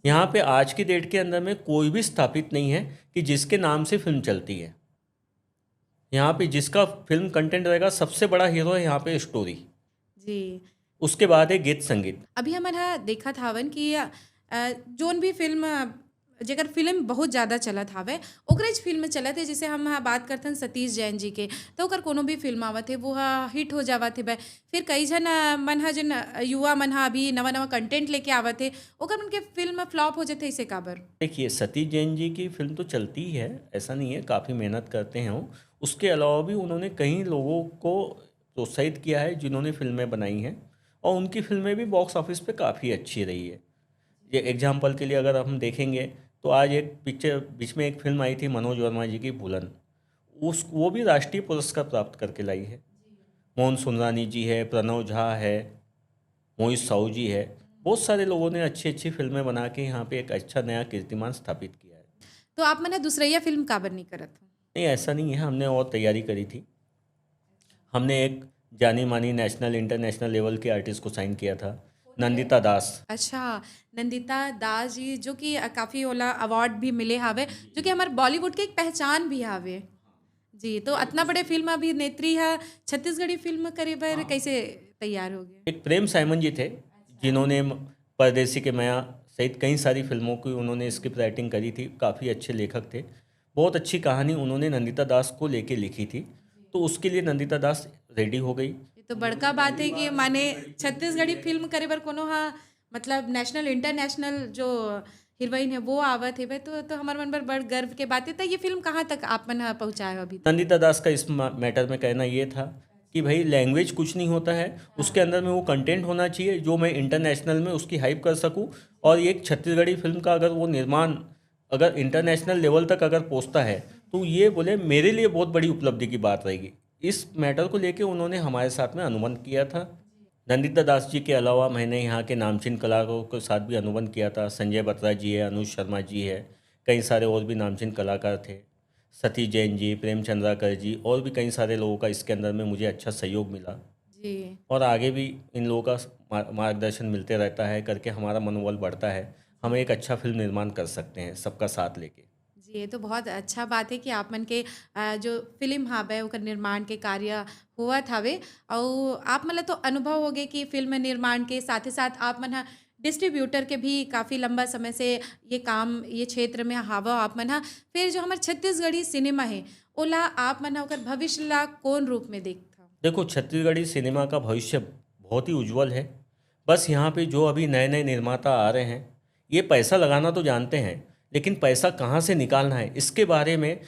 यहाँ पे आज की डेट के अंदर में कोई भी स्थापित नहीं है कि जिसके नाम से फिल्म चलती है। यहाँ पे जिसका फिल्म कंटेंट रहेगा, सबसे बड़ा हीरो है यहाँ पे स्टोरी, जी। उसके बाद है गीत संगीत। अभी हमारा देखा थावन कि जोन भी फिल्म जेकर फिल्म बहुत ज़्यादा चलत हावे ओकरेज फिल्म चलत है। जैसे हम बात करथन सतीश जैन जी के तो ओकर कोनो भी फिल्म आवत है वो हा हिट हो जावत है। फिर कई झन मन हा जन युवा मन हा अभी नवा नवा कंटेंट लेके आवत है ओकर मन के फिल्म फ्लॉप हो जाते इसे काबर? देखिए, सतीश जैन जी की फिल्म तो चलती ही है, ऐसा नहीं है, काफ़ी मेहनत करते हैं वो। उसके अलावा भी उन्होंने कई लोगों को प्रोत्साहित किया है जिन्होंने फिल्में बनाई हैं, और उनकी फिल्में भी बॉक्स ऑफिस पे काफ़ी अच्छी रही है। ये एग्जाम्पल के लिए अगर हम देखेंगे तो आज एक पिक्चर बीच में एक फिल्म आई थी मनोज वर्मा जी की, भूलन, उस वो भी राष्ट्रीय पुरस्कार प्राप्त करके लाई है। मोहन सुंदरानी जी है, प्रणव झा है, मोहित साहू जी है, बहुत सारे लोगों ने अच्छी अच्छी फिल्में बना के यहाँ पे एक अच्छा नया कीर्तिमान स्थापित किया है। तो आप मन दूसरैया फिल्म काबर नहीं करत हो? नहीं, ऐसा नहीं है, हमने और तैयारी करी थी। हमने एक जानी मानी नेशनल इंटरनेशनल लेवल के आर्टिस्ट को साइन किया था, नंदिता दास। अच्छा, नंदिता दास जी जो कि काफ़ी ओला अवार्ड भी मिले हावे जो कि हमारे बॉलीवुड के एक पहचान भी हावे। जी, तो इतना बड़े फिल्म अभिनेत्री है छत्तीसगढ़ी फिल्म करे बर कैसे तैयार हो गए? एक प्रेम साइमन जी थे, जिन्होंने परदेसी के माया सहित कई सारी फिल्मों की उन्होंने स्क्रिप्ट राइटिंग करी थी, काफ़ी अच्छे लेखक थे। बहुत अच्छी कहानी उन्होंने नंदिता दास को लेके लिखी थी, तो उसके लिए नंदिता दास रेडी हो गई। ये तो बड़का बात है कि माने छत्तीसगढ़ी फिल्म करे बर कोनो हा मतलब नेशनल इंटरनेशनल जो हीरोइन है वो आवत है तो हमार मन बर बड़ गर्व के बात है। तो ये फिल्म कहाँ तक आप मन हा पहुँचाए हो अभी तक? नंदिता दास का इस मैटर में कहना ये था कि भाई, लैंग्वेज कुछ नहीं होता है, उसके अंदर में वो कंटेंट होना चाहिए जो मैं इंटरनेशनल में उसकी हाइप कर सकूं, और ये एक छत्तीसगढ़ी फिल्म का अगर वो निर्माण अगर इंटरनेशनल लेवल तक अगर पहुंचता है तो ये बोले मेरे लिए बहुत बड़ी उपलब्धि की बात रहेगी। इस मैटर को लेके उन्होंने हमारे साथ में अनुबंध किया था। नंदिता दास जी के अलावा मैंने यहाँ के नामचीन कलाकारों के साथ भी अनुबंध किया था। संजय बत्रा जी है, अनुज शर्मा जी है, कई सारे और भी नामचीन कलाकार थे, सतीश जैन जी, प्रेम चंद्राकर जी, और भी कई सारे लोगों का इसके अंदर में मुझे अच्छा सहयोग मिला। जी। और आगे भी इन लोगों का मार्गदर्शन मिलते रहता है, करके हमारा मनोबल बढ़ता है, हम एक अच्छा फिल्म निर्माण कर सकते हैं सबका साथ लेके। जी, ये तो बहुत अच्छा बात है कि आप मन के जो फ़िल्म हावे ओकर निर्माण के कार्य होवत हावे और आप मन ल तो अनुभव होगे कि फ़िल्म निर्माण के साथे साथ आप मन ह डिस्ट्रीब्यूटर के भी काफ़ी लंबा समय से ये काम ये क्षेत्र में हावा आप मन हा। फिर जो हमार छत्तीसगढ़ी सिनेमा है ओला आप मन हा ओकर भविष्य ला कौन रूप में देखता? देखो, छत्तीसगढ़ी सिनेमा का भविष्य बहुत ही उज्जवल है। बस यहाँ पे जो अभी नए नए निर्माता आ रहे हैं, ये पैसा लगाना तो जानते हैं, लेकिन पैसा कहाँ से निकालना है इसके बारे में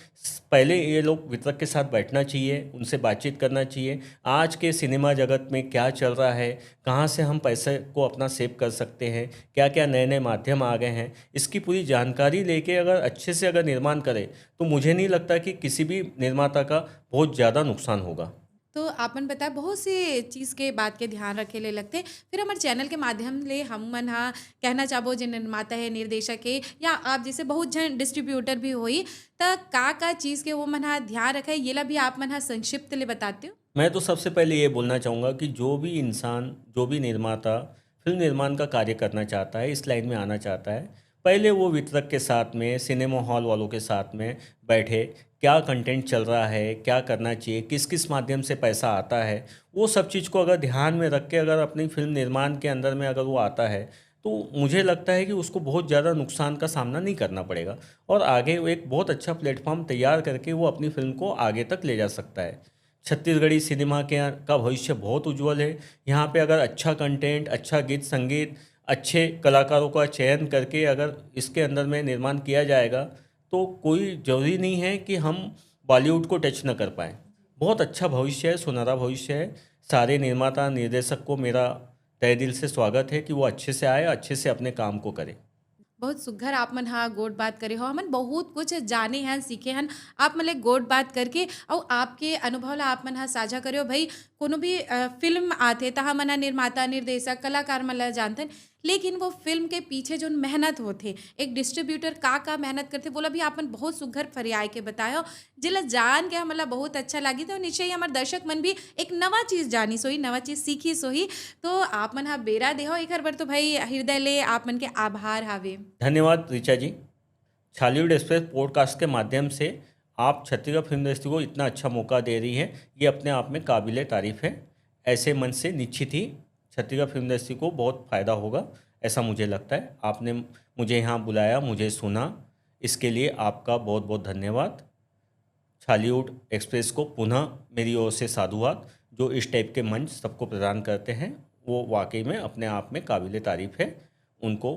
पहले ये लोग वितरक के साथ बैठना चाहिए, उनसे बातचीत करना चाहिए। आज के सिनेमा जगत में क्या चल रहा है, कहाँ से हम पैसे को अपना सेव कर सकते हैं, क्या क्या नए नए माध्यम आ गए हैं, इसकी पूरी जानकारी लेके अगर अच्छे से अगर निर्माण करें तो मुझे नहीं लगता कि किसी भी निर्माता का बहुत ज़्यादा नुकसान होगा। तो आपन बताए बहुत से चीज़ के बात के ध्यान रखे ले लगते। फिर हमारे चैनल के माध्यम ले हम मन हा कहना चाहबो जो निर्माता है निर्देशक है या आप जैसे बहुत जन डिस्ट्रीब्यूटर भी होई त का चीज़ के वो मन हा ध्यान रखे ये ला भी आप मन हा संक्षिप्त ले बताते हो? मैं तो सबसे पहले ये बोलना चाहूँगा कि जो भी इंसान, जो भी निर्माता फिल्म निर्माण का कार्य करना चाहता है, इस लाइन में आना चाहता है, पहले वो वितरक के साथ में, सिनेमा हॉल वालों के साथ में बैठे, क्या कंटेंट चल रहा है, क्या करना चाहिए, किस किस माध्यम से पैसा आता है, वो सब चीज़ को अगर ध्यान में रख के अगर अपनी फिल्म निर्माण के अंदर में अगर वो आता है, तो मुझे लगता है कि उसको बहुत ज़्यादा नुकसान का सामना नहीं करना पड़ेगा और आगे वो एक बहुत अच्छा प्लेटफॉर्म तैयार करके वो अपनी फिल्म को आगे तक ले जा सकता है। छत्तीसगढ़ी सिनेमा के का भविष्य बहुत उज्जवल है। यहाँ पे अगर अच्छा कंटेंट, अच्छा गीत संगीत, अच्छे कलाकारों का चयन करके अगर इसके अंदर में निर्माण किया जाएगा तो कोई ज़रूरी नहीं है कि हम बॉलीवुड को टच न कर पाएँ। बहुत अच्छा भविष्य है, सुनहरा भविष्य है। सारे निर्माता निर्देशक को मेरा तहे दिल से स्वागत है कि वो अच्छे से आए, अच्छे से अपने काम को करें। बहुत सुघर आप मन हा गोड बात करे हो हमन बहुत कुछ जाने हैं सीखे हैं आप मन ले गोड बात करके और आपके अनुभव ला आप मन हा साझा करियो भाई कोनो भी फिल्म आथे तहा मन हा निर्माता निर्देशक कलाकार मन ला जानथन लेकिन वो फिल्म के पीछे जो मेहनत होथे एक डिस्ट्रीब्यूटर का मेहनत करथे बोला भी आपन बहुत सुघर फरियाय के बतायो जिला जान के हमला बहुत अच्छा लगी तो निश्चय ही हमार दर्शक मन भी एक नवा चीज़ जानी सोही नवा चीज़ सीखी सोही तो आप मन हा बेरा देहो एक बार तो भाई हृदय ले आप मन के आभार हावे। धन्यवाद ऋचा जी। छालीवुड एक्सप्रेस पॉडकास्ट के माध्यम से आप छत्तीसगढ़ फिल्म इंडस्ट्री को इतना अच्छा मौका दे रही है, ये अपने आप में काबिले तारीफ़ है। ऐसे मन से निश्चित ही छत्तीसगढ़ फिल्म इंडस्ट्री को बहुत फ़ायदा होगा, ऐसा मुझे लगता है। आपने मुझे यहाँ बुलाया, मुझे सुना, इसके लिए आपका बहुत बहुत धन्यवाद। छालीवुड एक्सप्रेस को पुनः मेरी ओर से साधुवाद। जो इस टाइप के मंच सबको प्रदान करते हैं वो वाकई में अपने आप में काबिले तारीफ़ है, उनको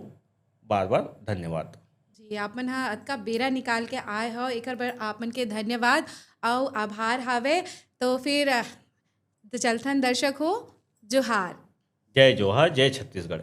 बार बार धन्यवाद। जी आप मन हा अतका बेरा निकाल के आए हो एक बार आप मन के धन्यवाद और आभार हावे। तो फिर तो चलथन दर्शक हो जोहार। जय जोहार, जय छत्तीसगढ़।